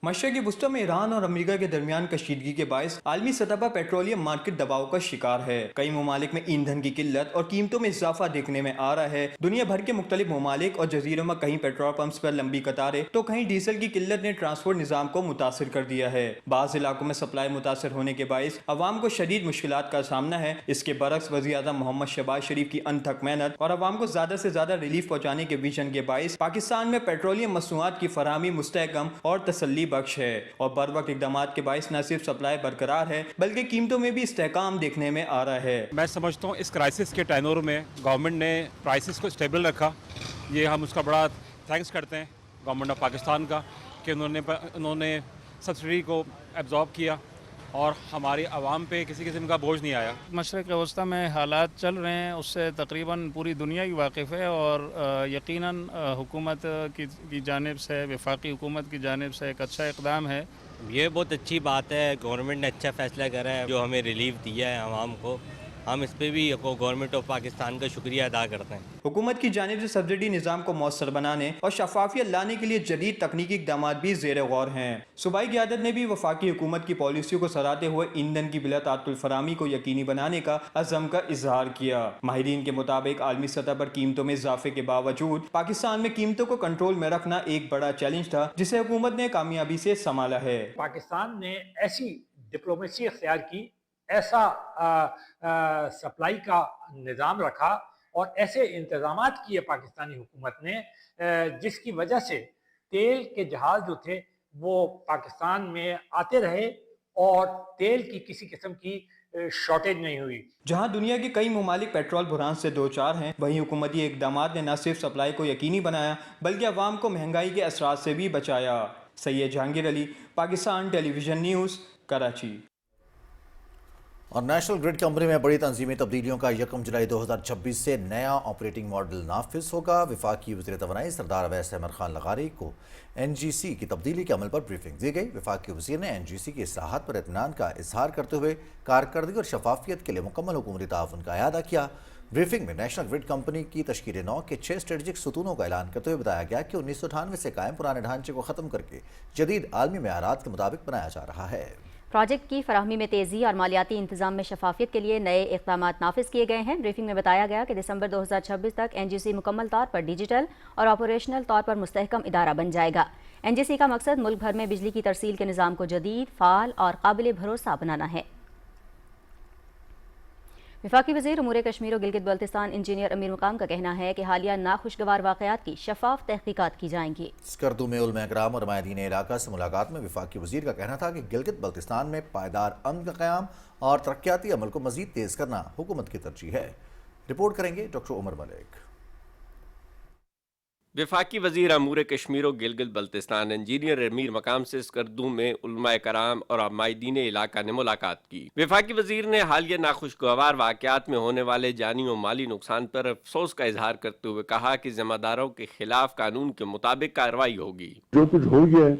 مشرقی وسطی میں ایران اور امریکہ کے درمیان کشیدگی کے باعث عالمی سطح پر پیٹرولیم مارکیٹ دباؤ کا شکار ہے۔ کئی ممالک میں ایندھن کی قلت اور قیمتوں میں اضافہ دیکھنے میں آ رہا ہے۔ دنیا بھر کے مختلف ممالک اور جزیروں میں کہیں پیٹرول پمپس پر لمبی قطاریں تو کہیں ڈیزل کی قلت نے ٹرانسپورٹ نظام کو متاثر کر دیا ہے۔ بعض علاقوں میں سپلائی متاثر ہونے کے باعث عوام کو شدید مشکلات کا سامنا ہے۔ اس کے برعکس وزیر اعظم محمد شہباز شریف کی انتھک محنت اور عوام کو زیادہ سے زیادہ ریلیف پہنچانے کے ویژن کے باعث پاکستان میں پیٹرولیم مصنوعات کی فراہمی مستحکم اور تسلی بخش ہے اور بر وقت اقدامات کے باعث نہ صرف سپلائی برقرار ہے بلکہ قیمتوں میں بھی استحکام دیکھنے میں آ رہا ہے۔ میں سمجھتا ہوں اس کرائسس کے ٹینور میں گورنمنٹ نے پرائسز کو اسٹیبل رکھا، یہ ہم اس کا بڑا تھینکس کرتے ہیں گورنمنٹ آف پاکستان کا کہ انہوں نے سبسڈی کو ایبزارب کیا اور ہماری عوام پہ کسی قسم کا بوجھ نہیں آیا۔ مشرق وسطیٰ میں حالات چل رہے ہیں اس سے تقریباً پوری دنیا ہی واقف ہے اور یقیناً حکومت کی جانب سے، وفاقی حکومت کی جانب سے ایک اچھا اقدام ہے۔ یہ بہت اچھی بات ہے، گورنمنٹ نے اچھا فیصلہ کرا ہے جو ہمیں ریلیف دیا ہے عوام کو، हम इस पर भी गवर्नमेंट ऑफ पाकिस्तान का शुक्रिया अदा करते हैं। हुकूमत की जानिब से सब्सिडी निज़ाम को मौसर बनाने और शफाफियत लाने के लिए जदीद तकनीकी इक़दाम भी ज़ेर गौर हैं। सूबाई क़यादत ने भी वफाकी हुकूमत की पॉलिसियों को सराहते हुए ईंधन की बिलातातुल फराहमी को यकीनी बनाने का अज़म का इजहार किया। माहिरीन के मुताबिक आलमी सतह पर कीमतों में इजाफे के बावजूद पाकिस्तान में कीमतों को कंट्रोल में रखना एक बड़ा चैलेंज था, जिसे हुकूमत ने कामयाबी से संभाला है। पाकिस्तान ने ऐसी डिप्लोमेसी अख्तियार की, ऐसा सप्लाई का निज़ाम रखा और ऐसे इंतज़ामात किए पाकिस्तानी हुकूमत ने, जिसकी वजह से तेल के जहाज़ जो थे वो पाकिस्तान में आते रहे और तेल की किसी किस्म की शॉर्टेज नहीं हुई। जहां दुनिया के कई ममालिक पेट्रोल बुरहान से दो चार हैं, वहीं हुकूमती इक़दामात ने न सिर्फ सप्लाई को यकीनी बनाया बल्कि अवाम को महंगाई के असरात से भी बचाया। Syed Jahangir Ali, Pakistan television news, Karachi. और नेशनल ग्रिड कंपनी में बड़ी तंजीमी तब्दीलियों का 1 जुलाई 2026 से नया ऑपरेटिंग मॉडल नाफिज होगा। वफाकी वज़ीर तवानाई सरदार अवैस अहमद खान लगारी को NGC की तब्दीली के अमल पर ब्रीफिंग दी गई। वफाकी वज़ीर ने NGC की इस्लाहात पर इत्मीनान का इजहार करते हुए कारकर्दगी और शफाफियत के लिए मुकम्मल हुकूमती ताउन का अयादा किया। ब्रीफिंग में नेशनल ग्रिड कंपनी की तश्कील नौ के 6 स्ट्रेटजिक सुतूनों का ऐलान करते हुए बताया गया कि 1998 से कायम पुराने ढांचे को ख़त्म करके जदीद आलमी मेयारात के मुताबिक बनाया जा रहा है। प्रोजेक्ट की फराहमी में तेज़ी और मालियाती इंतजाम में शफाफियत के लिए नए इक़दाम नाफिज किए गए हैं। ब्रीफिंग में बताया गया कि दिसंबर 2026 तक NGC मुकम्मल तौर पर डिजिटल और ऑपरेशनल तौर पर मुस्तहकम इदारा बन जाएगा। NGC का मकसद मुल्क भर में बिजली की तरसील के निज़ाम को जदीद, फ़ाल और काबिल भरोसा बनाना है। वफाकी वज़ीर उमूर कश्मीर और गिलगित बल्तिस्तान इंजीनियर अमीर मकाम का कहना है कि हालिया नाखुशगवार वाक़यात की शफाफ तहक़ीक़ात की जाएंगी। स्कर्दू में उलमा इकराम और नुमाइंदीन इलाका से मुलाकात में वफाकी वज़ीर का कहना था कि गिलगित बल्तिस्तान में पायदार अमन का क़याम और तरक्याती अमल को मज़ीद तेज़ करना हुकूमत की तरजीह है। रिपोर्ट करेंगे डॉक्टर उमर मलिक। वफाकी वज़ीर अमूर कश्मीर और गिलगित बल्तिस्तान इंजीनियर अमीर मकाम से स्कर्दू में उलमा कराम और अमायदीन इलाका ने मुलाकात की। वफाकी वज़ीर ने हालिया नाखुशगवार वाक़यात में होने वाले जानी और माली नुकसान पर अफसोस का इजहार करते हुए कहा कि ज़िम्मेदारों के खिलाफ कानून के मुताबिक कार्रवाई होगी। जो कुछ हो गया है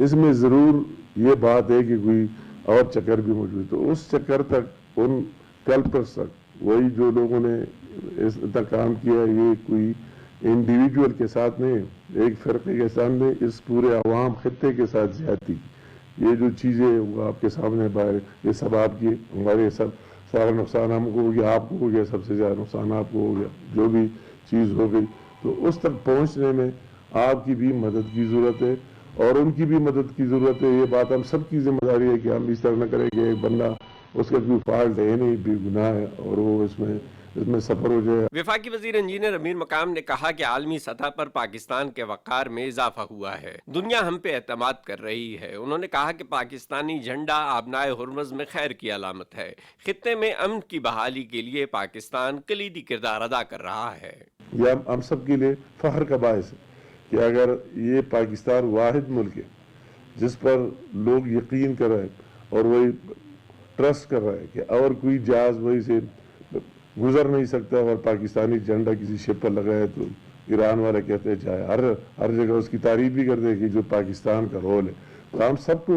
इसमें ज़रूर ये बात है कि कोई और चक्कर भी मौजूद, तो उस चक्कर तक उन कल्पर्स तक वही जो लोगों ने इस तक काम किया, ये कोई इंडिविजुअल के साथ नहीं, एक फ़िरक़े के सामने इस पूरे अवाम खित्ते के साथ ज़्यादती, ये जो चीज़ें वो आपके सामने बाहर, ये सब आपकी, हमारे सब सारा नुकसान हमको हो गया, आपको हो गया, सबसे ज़्यादा नुकसान आपको हो गया, जो भी चीज़ हो गई, तो उस तक पहुँचने में आपकी भी मदद की ज़रूरत है और उनकी भी मदद की ज़रूरत है। ये बात हम सब की जिम्मेदारी है कि हम इस तरह न करें कि एक बंदा, उसका कोई फॉल्ट है नहीं, बेगुनाह है और वो इसमें सफर हो जाए। वफाकी वज़ीर इंजीनियर अमीर मकाम ने कहा कि आलमी सतह पर पाकिस्तान के वक़ार में इजाफा हुआ है, दुनिया हम पे एतमाद कर रही है। उन्होंने कहा कि पाकिस्तानी झंडा आबनाए हुर्मज़ में खैर की अलामत है। खित्ते में अमन की बहाली के लिए पाकिस्तान कलीदी किरदार अदा कर रहा है। यह हम सब के लिए फख्र का बायस है कि अगर ये पाकिस्तान वाहिद मुल्क है जिस पर लोग यकीन कर रहे हैं और वही ट्रस्ट कर रहा है कि और कोई जहाज वही से गुजर नहीं सकता और पाकिस्तानी झंडा किसी शिप पर लगा है तो ईरान वाले कहते हैं चाहे हर जगह उसकी तारीफ भी करते हैं कि जो पाकिस्तान का रोल है, तो हम सबको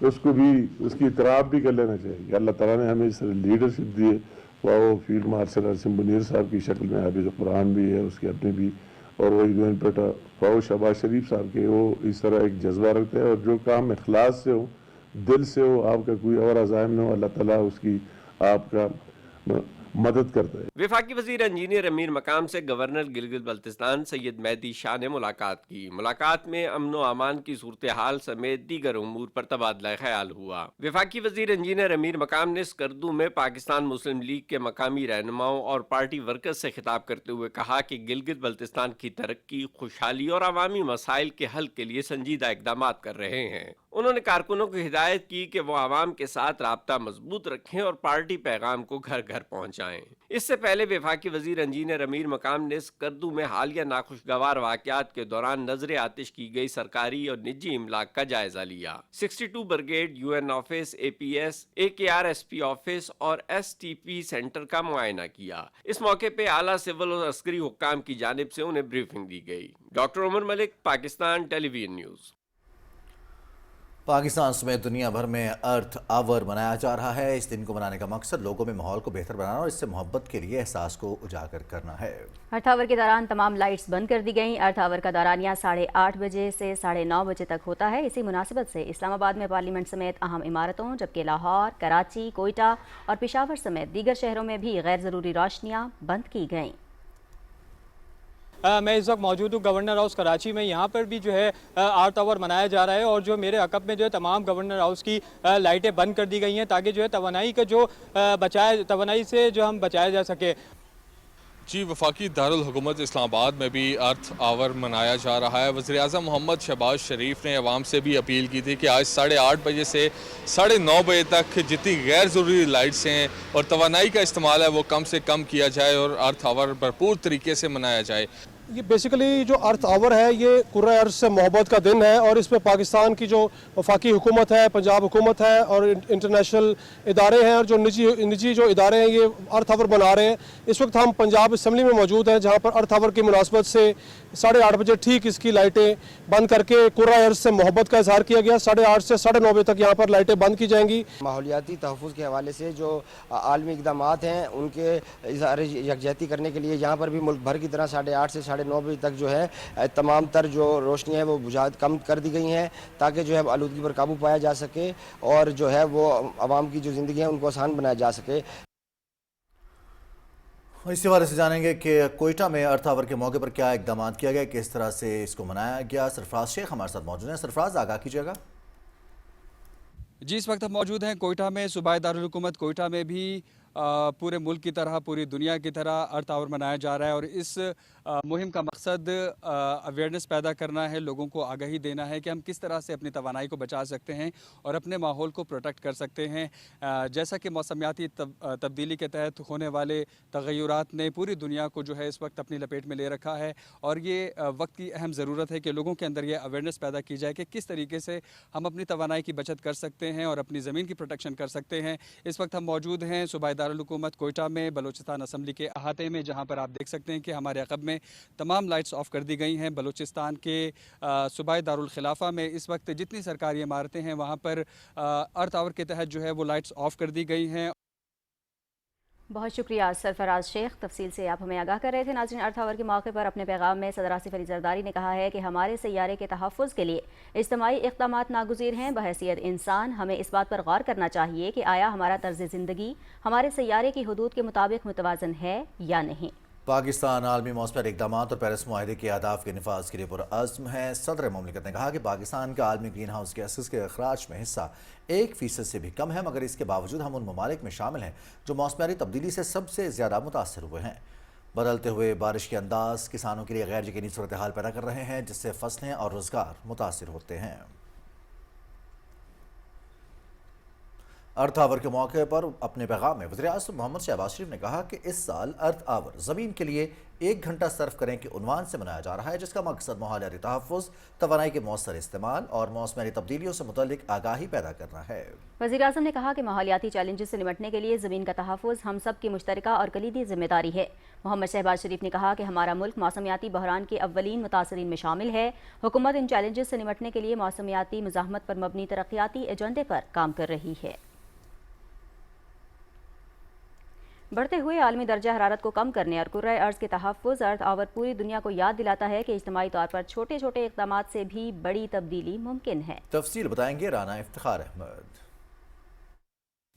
उसको भी उसकी इतराफ़ भी कर लेना चाहिए। अल्लाह ताला ने हमें इस लीडरशिप दी है, वो फील्ड मार्शल अरसिम मुनीर साहब की शक्ल में हाफिज़ कुरान भी है उसके अपने भी, और वही जो बेटा फ़ाउज शहबाज शरीफ साहब के, वो इस तरह एक जज्बा रखते हैं और जो काम इखलास से हो, दिल से हो, आपका कोई और अज़ाइम न हो, अल्लाह ताला उसकी आपका मदद करता है। वफाकी वज़ीर इंजीनियर अमीर मकाम से गवर्नर गिलगित बल्तिस्तान सैयद मेहदी शाह ने मुलाकात की। मुलाकात में अमन व अमान की सूरत हाल समेत दीगर उमूर पर तबादला ख्याल हुआ। वफाकी वज़ीर इंजीनियर अमीर मकाम ने स्कर्दू में पाकिस्तान मुस्लिम लीग के मकामी रहनुमाओं और पार्टी वर्कर्स से खिताब करते हुए कहा कि गिलगित बल्तिस्तान की तरक्की, खुशहाली और अवामी मसाइल के हल के लिए संजीदा इक़दाम कर रहे हैं। उन्होंने कारकुनों को हिदायत की कि वो आवाम के साथ राब्ता मजबूत रखें और पार्टी पैगाम को घर घर पहुंचाएं। इससे पहले वफाकी वज़ीर इंजीनियर अमीर मकाम ने स्कर्दू में हालिया नाखुशगवार वाक़यात के दौरान नजर आतिश की गई सरकारी और निजी इमलाक का जायजा लिया। 62 brigade, UN office, APS, AKRSP office और STP सेंटर का मुआयना किया। इस मौके पे आला सिविल और अस्करी हुक्काम की जानिब से उन्हें ब्रीफिंग दी गई। Doctor Umar Malik, Pakistan television news. Pakistan समेत दुनिया भर में अर्थ आवर मनाया जा रहा है। इस दिन को मनाने का मकसद लोगों में माहौल को बेहतर बनाना और इससे मोहब्बत के लिए एहसास को उजागर करना है। अर्थ आवर के दौरान तमाम लाइट्स बंद कर दी गईं। अर्थ आवर का दौरानिया 8:30 बजे से 9:30 बजे तक होता है। इसी मुनासिबत से इस्लामाबाद में पार्लियामेंट समेत अहम इमारतों, जबकि लाहौर, कराची, कोयटा और पेशावर समेत दीगर शहरों में भी गैर ज़रूरी रोशनियाँ बंद की गईं। मैं इस वक्त मौजूद हूँ गवर्नर हाउस कराची में। यहाँ पर भी जो है अर्थ आवर मनाया जा रहा है और जो मेरे अकब में जो है तमाम गवर्नर हाउस की लाइटें बंद कर दी गई हैं ताकि जो है तवानाई से जो हम बचाया जा सके। जी, वफाकी दारुल हुकूमत इस्लामाबाद में भी अर्थ आवर मनाया जा रहा है। वज़ीर-ए-आज़म मोहम्मद शहबाज शरीफ ने अवाम से भी अपील की थी कि आज 8:30 बजे से 9:30 बजे तक जितनी गैर ज़रूरी लाइट्स हैं और तवानाई का इस्तेमाल है वो कम से कम किया जाए और अर्थ आवर भरपूर तरीके से मनाया जाए। ये बेसिकली जो अर्थ आवर है ये कुर्रा अर्ज़ से मोहब्बत का दिन है और इसमें पाकिस्तान की जो वफाकी हुकूमत है, पंजाब हुकूमत है और इंटरनेशनल इदारे हैं और जो निजी जो इदारे हैं ये अर्थ आवर बना रहे हैं। इस वक्त हम पंजाब असम्बली में मौजूद हैं जहाँ पर अर्थ आवर की मुनासबत से 8:30 बजे ठीक इसकी लाइटें बंद करके कुर्रा अर्ज़ से मोहब्बत का इजहार किया गया। 8:30 से 9:30 बजे तक यहाँ पर लाइटें बंद की जाएंगी। माहौलियाती तहफ़्फ़ुज़ के हवाले से जो आलमी इक़दामात हैं उनके इज़हार यकजहती करने के लिए यहाँ पर भी मुल्क भर की तरह 8:30 से 9:30 बजे तक जो है तमाम तर जो रोशनी है वो बुझाद कम कर दी गई हैं ताकि जो है आलूदगी पर काबू पाया जा सके और जो है वो आवाम की जो ज़िंदगी है उनको आसान बनाया जा सके। इसी बारे से जानेंगे कि कोयटा में अर्थ आवर के मौके पर क्या इकदाम किया गया, किस तरह से इसको मनाया गया। सरफराज शेख हमारे साथ मौजूद हैं। सरफराज, आगाह कीजिएगा। जी, इस वक्त हम मौजूद हैं कोयटा में। सूबाई दारुल हुकूमत कोयटा में भी पूरे मुल्क की तरह, पूरी दुनिया की तरह अर्थ आवर मनाया जा रहा है और इस मुहिम का मकसद अवेयरनेस पैदा करना है, लोगों को आगाही देना है कि हम किस तरह से अपनी तवानाई को बचा सकते हैं और अपने माहौल को प्रोटेक्ट कर सकते हैं। जैसा कि मौसमियाती तब्दीली के तहत होने वाले तग़य्युरात ने पूरी दुनिया को जो है इस वक्त अपनी लपेट में ले रखा है और ये वक्त की अहम ज़रूरत है कि लोगों के अंदर ये अवेयरनेस पैदा की जाए कि किस तरीके से हम अपनी तवानाई की बचत कर सकते हैं और अपनी ज़मीन की प्रोटेक्शन कर सकते हैं। इस वक्त हम मौजूद हैं सूबाई दारुल हुकूमत कोयटा में, बलूचिस्तान असम्बली के अहाते में, जहाँ पर आप देख सकते हैं कि हमारे अक़ब में तमाम लाइट्स ऑफ कर दी गई हैं। बलूचिस्तान के सूबाई दारुल खिलाफा में इस वक्त जितनी सरकारी इमारतें हैं वहाँ पर अर्थ आवर के तहत जो है वो लाइट्स ऑफ कर दी गई हैं। बहुत शुक्रिया सरफराज शेख, तफसील से आप हमें आगाह कर रहे थे। नाज़रीन, अर्थ आवर के मौके पर अपने पैगाम में सदर आसिफ अली ज़रदारी ने कहा है कि हमारे सैयारे के तहफ़्फ़ुज़ के लिए इज्तिमाई इक़दामात नागुज़ीर हैं। बहैसियत इंसान हमें इस बात पर गौर करना चाहिए कि आया हमारा तर्ज़ ज़िंदगी हमारे सैयारे की हुदूद के मुताबिक मुतवाज़न है या नहीं। पाकिस्तान आलमी मौसमियाती इक़दामात और पेरिस मुआहदे के अहदाफ के निफाज के लिए पुरअज़्म है। सदर मुमलिकत ने कहा कि पाकिस्तान का आलमी ग्रीन हाउस गैसेस के अखराज में हिस्सा 1% से भी कम है, मगर इसके बावजूद हम उन ममालिक में शामिल हैं जो मौसमियाती तब्दीली से सबसे ज़्यादा मुतासर हुए हैं। बदलते हुए बारिश के अंदाज किसानों के लिए गैर यकीनी सूरत हाल पैदा कर रहे हैं जिससे फसलें और रोज़गार मुतासर होते हैं। अर्थ आवर के मौके पर अपने पैगाम में वज़ीर-ए-आज़म मोहम्मद शहबाज शरीफ ने कहा कि इस साल अर्थ आवर ज़मीन के लिए 1 घंटा सर्फ करें के उन्वान से मनाया जा रहा है, जिसका मकसद माहौलियाती तहफ़्फ़ुज़, तवानाई के मौसर इस्तेमाल और मौसमियाती तब्दीलियों से मुतल्लिक आगाही पैदा करना है। वज़ीर-ए-आज़म ने कहा कि माहौलियाती चैलेंजेस से निपटने के लिए ज़मीन का तहफ़्फ़ुज़ हम सब की मुश्तरका और कलीदी ज़िम्मेदारी है। मोहम्मद शहबाज शरीफ ने कहा कि हमारा मुल्क मौसमियाती बहरान के अव्वलीन मुतासरीन में शामिल है। हुकूमत इन चैलेंजेस से निपटने के लिए मौसमियाती मुज़ाहमत पर मबनी तरक्याती एजेंडे पर काम कर रही है। बढ़ते हुए आलमी दर्जा हरारत को कम करने और कुर्रा अर्ज़ के तहफ़्फ़ुज़ अर्थ आवर पूरी दुनिया को याद दिलाता है कि इज्तिमाई तौर पर छोटे छोटे इक़दामात से भी बड़ी तब्दीली मुमकिन है। तफसील बताएंगे राना इफ्तिखार अहमद।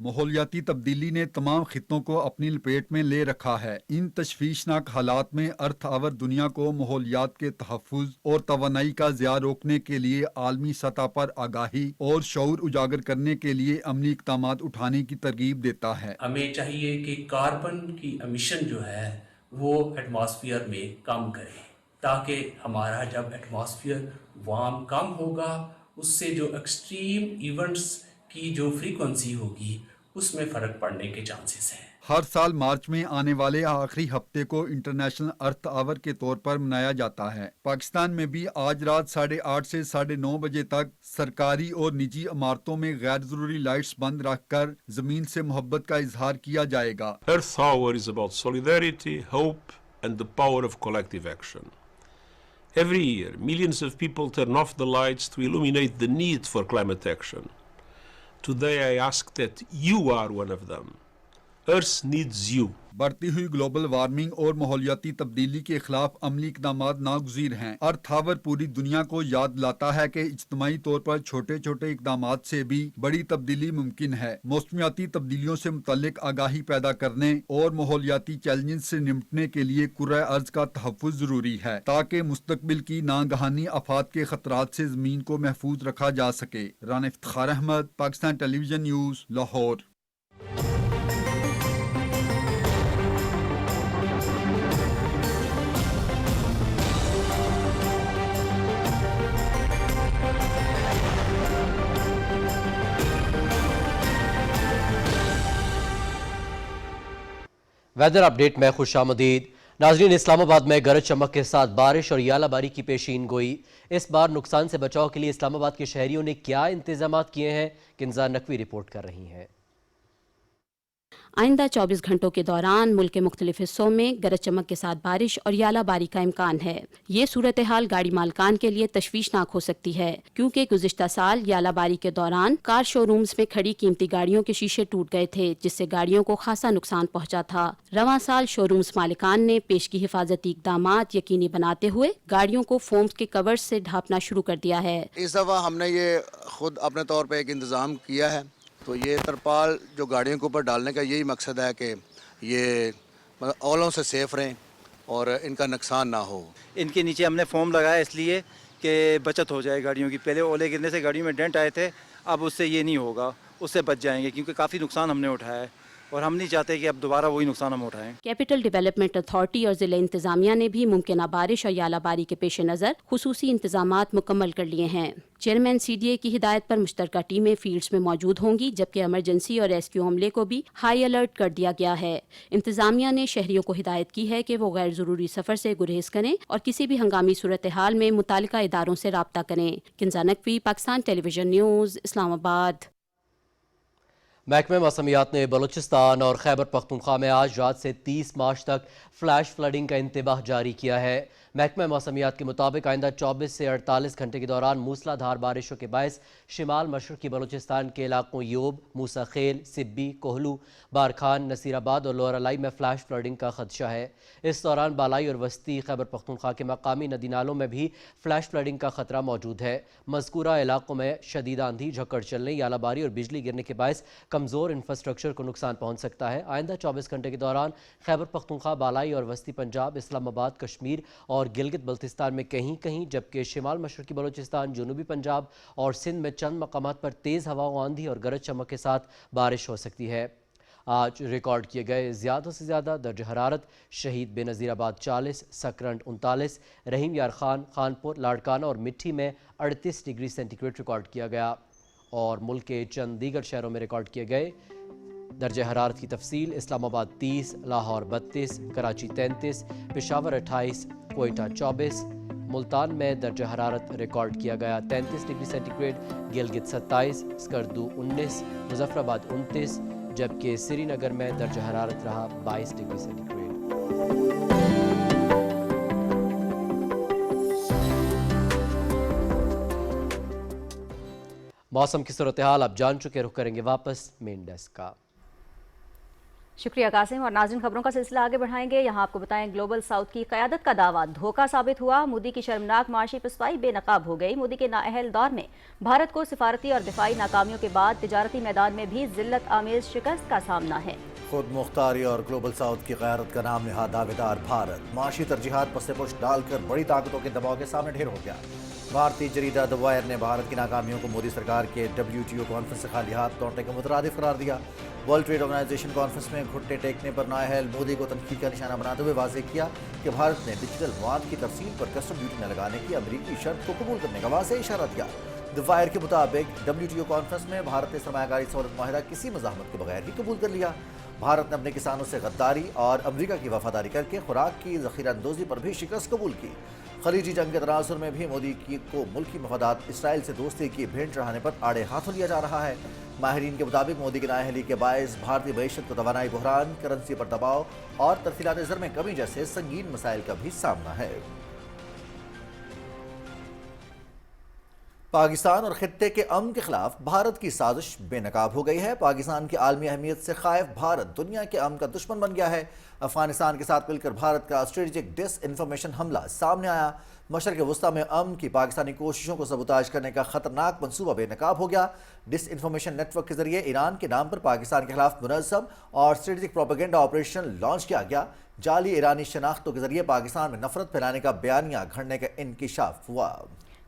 माहौलियाती तब्दीली ने तमाम खित्तों को अपनी लपेट में ले रखा है। इन तशवीशनाक हालात में अर्थ आवर दुनिया को माहौलियात के तहफ़्फ़ुज़ और तवानाई का ज़िया रोकने के लिए आलमी सतह पर आगाही और शऊर उजागर करने के लिए अमली इक़दामात उठाने की तरगीब देता है। हमें चाहिए कि कार्बन की एमिशन जो है वो एटमॉस्फेयर में कम करें ताकि हमारा जब एटमॉस्फेयर वार्म कम होगा उससे जो एक्सट्रीम इवेंट्स की जो फ्रीक्वेंसी होगी उसमें फ़र्क पड़ने के चांसेस हैं। हर साल मार्च में आने वाले आखिरी हफ्ते को इंटरनेशनल अर्थ आवर के तौर पर मनाया जाता है। पाकिस्तान में भी आज रात 8:30 से 9:30 बजे तक सरकारी और निजी इमारतों में गैर जरूरी लाइट्स बंद रखकर जमीन से मोहब्बत का इजहार किया जाएगा। Earth Hour is about solidarity, hope and the power of collective action. Every year, millions of people turn off the lights to illuminate the need for climate action. Today I ask that you are one of them. Earth needs you. बढ़ती हुई global warming और माहौलियाती तब्दीली के खिलाफ अमली इक़दामात नागुज़ीर हैं। अर्थ our पूरी दुनिया को याद लाता है कि इज्तिमाई तौर पर छोटे छोटे इक़दामात से भी बड़ी तब्दीली मुमकिन है। मौसमियाती तब्दीलियों से मुतल्लिक आगाही पैदा करने और माहौलियाती चैलेंज से निपटने के लिए कुर्रा अर्ज़ का तहफ़्फ़ुज़ ज़रूरी है ताकि मुस्तक़बिल की नागहानी आफात के ख़तरात से ज़मीन को महफूज रखा जा सके। Rana Iftikhar Ahmad, Pakistan television news, Lahore. Weather update में खुशामदीद। नाजरीन, इस्लामाबाद में गरज चमक के साथ बारिश और यालाबारी की पेशीन गोई। इस बार नुकसान से बचाव के लिए इस्लामाबाद के शहरियों ने क्या इंतजामात किए हैं, किंजा नकवी रिपोर्ट कर रही हैं। आइंदा 24 घंटों के दौरान मुल्क के मुख्तलिफ हिस्सों में गरज चमक के साथ बारिश और यालाबारी का इम्कान है। ये सूरत हाल गाड़ी मालकान के लिए तशवीशनाक हो सकती है, क्योंकि गुज़िश्ता साल यालाबारी के दौरान कार शोरूम्स में खड़ी कीमती गाड़ियों के शीशे टूट गए थे, जिससे गाड़ियों को खासा नुकसान पहुंचा था। रवां साल शोरूम्स मालिकान ने पेश की हिफाजती इक़दामात यकीनी बनाते हुए गाड़ियों को फोम के कवर्स से ढांपना शुरू कर दिया है। इस दफ़ा हमने ये खुद अपने तौर पर एक इंतज़ाम किया है। तो ये तरपाल जो गाड़ियों के ऊपर डालने का यही मकसद है कि ये ओलों से सेफ रहें और इनका नुकसान ना हो। इनके नीचे हमने फोम लगाया इसलिए कि बचत हो जाए गाड़ियों की। पहले ओले गिरने से गाड़ियों में डेंट आए थे, अब उससे ये नहीं होगा, उससे बच जाएंगे, क्योंकि काफ़ी नुकसान हमने उठाया है और हम नहीं चाहते कि अब दोबारा वही नुकसान हम उठाएं। कैपिटल डेवलपमेंट अथॉरिटी और ज़िला इंतजामिया ने भी मुमकिन बारिश और यालाबारी के पेश नज़र खुसूसी इंतजामात मुकम्मल कर लिए हैं। चेयरमैन CDA की हिदायत पर मुश्तरका टीमें फील्ड्स में मौजूद होंगी, जबकि एमरजेंसी और रेस्क्यू अमले को भी हाई अलर्ट कर दिया गया है। इंतजामिया ने शहरियों को हिदायत की है कि वो गैर ज़रूरी सफ़र से गुरेज करें और किसी भी हंगामी सूरत हाल में मुतालिका इदारों से राब्ता करें। Kinza Naqvi, Pakistan television news, Islamabad. महकमे मौसमियात ने बलूचिस्तान और खैबर पख्तूनख्वा में आज रात से 30 मार्च तक फ्लैश फ्लडिंग का इंतबाह जारी किया है। महकमा मौसमियात के मुताबिक आइंदा 24 से 48 घंटे के दौरान मूसलाधार बारिशों के बायस शिमाल मशरक़ी बलूचिस्तान के इलाकों योब, मूसा खेल, सिब्बी, कोहलू, बारखान, नसीराबाद और लोअर अलाई में फ्लैश फ्लडिंग का खदशा है। इस दौरान बालाई और वस्ती खैबर पख्तूनख्वा के मकामी नदी नालों में भी फ्लैश फ्लडिंग का खतरा मौजूद है। मज़कूरा इलाकों में शदीद आंधी, झक्कड़ चलने, यालाबारी और बिजली गिरने के बायस कमज़ोर इंफ्रास्ट्रक्चर को नुकसान पहुँच सकता है। आइंदा 24 घंटे के दौरान खैबर पख्तूनख्वा, बालाई और वस्ती पंजाब, इस्लामाबाद, कश्मीर और गिलगित बल्तिस्तान में कहीं कहीं, जबकि शिमाल मशरक़ी बलूचिस्तान, जनूबी पंजाब और सिंध में चंद मकामात पर तेज़ हवाओं, आंधी और गरज चमक के साथ बारिश हो सकती है। आज रिकॉर्ड किए गए ज़्यादा से ज़्यादा दर्ज हरारत शहीद बेनज़ीराबाद 40, सकरंड 39, रहीम यार खान, खानपुर, लाड़काना और मिट्टी में 38 डिग्री सेंटीग्रेड रिकॉर्ड किया गया और मुल्क के चंद दीगर शहरों में रिकॉर्ड किए गए दर्ज हरारत की तफसील। इस्लामाबाद 30, लाहौर 32, कराची 33, पेशावर 28, कोयटा 24, मुल्तान में दर्ज हरारत रिकॉर्ड किया गया 33 डिग्री सेंटीग्रेड, गिलगित 27, स्कर्दू 19, मुजफ्फराबाद 29, जबकि श्रीनगर में दर्ज हरारत रहा 22 डिग्री सेंटीग्रेड। मौसम की सूरत हाल आप जान चुके, रुख करेंगे वापस मेन डेस्क का। शुक्रिया कासिम। और नाज़रीन, खबरों का सिलसिला आगे बढ़ाएंगे। यहाँ आपको बताएं, ग्लोबल साउथ की क़यादत का दावा धोखा साबित हुआ। मोदी की शर्मनाक माशी पिसवाई बेनकाब हो गई। मोदी के नाअहल दौर में भारत को सिफारती और दिफाई नाकामियों के बाद तिजारती मैदान में भी जिल्लत आमेज शिकस्त का सामना है। खुद मुख्तारी और ग्लोबल साउथ की क़यादत का नाम नहा दावेदार भारत माशी तरजीहात पसे पुश डालकर बड़ी ताकतों के दबाव के सामने ढेर हो गया। भारतीय जरीदा द वायर ने भारत की नाकामियों को मोदी सरकार के WTO कॉन्फ्रेंस से खाली हाथ लौटने के मुतरादिफ करार दिया। वर्ल्ड ट्रेड ऑर्गेनाइजेशन कॉन्फ्रेंस में घुटने टेकने पर नाअहल मोदी को तनकीद का निशाना बनाते हुए वाज़ेह किया कि भारत ने डिजिटल मवाद की तरसील पर कस्टम ड्यूटी न लगाने की अमरीकी शर्त को कबूल करने का वाज़ेह इशारा दिया। द वायर के मुताबिक WTO कॉन्फ्रेंस में भारत ने सरमायाकारी सहूलत माहिदा किसी मज़ाहमत के बगैर ही कबूल कर लिया। भारत ने अपने किसानों से गद्दारी और अमरीका की वफादारी करके खुराक की ज़ख़ीरा अंदोज़ी पर भी शिकस्त कबूल की। खलीजी जंग के तनासुर में भी मोदी को मुल्की मफादात इसराइल से दोस्ती की भेंट चढ़ाने पर आड़े हाथों लिया जा रहा है। माहिरीन के मुताबिक मोदी की नाअहली के बायस भारतीय मईशत को तवानाई बहरान, करेंसी पर दबाव और तरसीलात ज़र में कमी जैसे संगीन मसाइल का भी सामना है। پاکستان اور خطے کے امن کے خلاف بھارت کی سازش بے نقاب ہو گئی ہے۔ پاکستان کی عالمی اہمیت سے خائف بھارت دنیا کے امن کا دشمن بن گیا ہے۔ افغانستان کے ساتھ مل کر بھارت کا اسٹریٹجک ڈس انفارمیشن حملہ سامنے آیا۔ مشرق وسطیٰ میں امن کی پاکستانی کوششوں کو سبوتاژ کرنے کا خطرناک منصوبہ بے نقاب ہو گیا۔ ڈس انفارمیشن نیٹ ورک کے ذریعے ایران کے نام پر پاکستان کے خلاف منظم اور اسٹریٹجک پروپیگنڈا آپریشن لانچ کیا گیا۔ جعلی ایرانی شناختوں کے ذریعے پاکستان میں نفرت پھیلانے کا بیانیہ گھڑنے کا انکشاف ہوا۔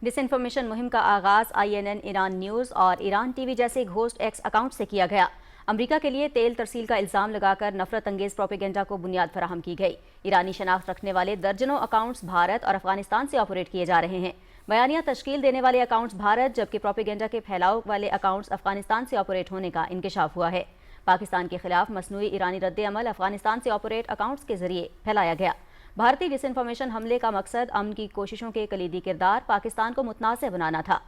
ڈس انفارمیشن مہم کا آغاز INN ایران نیوز اور ایران ٹی وی جیسے گھوسٹ ایکس اکاؤنٹ سے کیا گیا۔ امریکہ کے لیے تیل ترسیل کا الزام لگا کر نفرت انگیز پروپیگنڈا کو بنیاد فراہم کی گئی۔ ایرانی شناخت رکھنے والے درجنوں اکاؤنٹس بھارت اور افغانستان سے آپریٹ کیے جا رہے ہیں۔ بیانیہ تشکیل دینے والے اکاؤنٹس بھارت جبکہ پروپیگنڈا کے پھیلاؤ والے اکاؤنٹس افغانستان سے آپریٹ ہونے کا انکشاف ہوا ہے۔ پاکستان کے خلاف مصنوعی ایرانی رد عمل افغانستان سے آپریٹ اکاؤنٹس کے ذریعے پھیلایا گیا۔ بھارتی ڈس انفارمیشن حملے کا مقصد امن کی کوششوں کے کلیدی کردار پاکستان کو متنازع بنانا تھا۔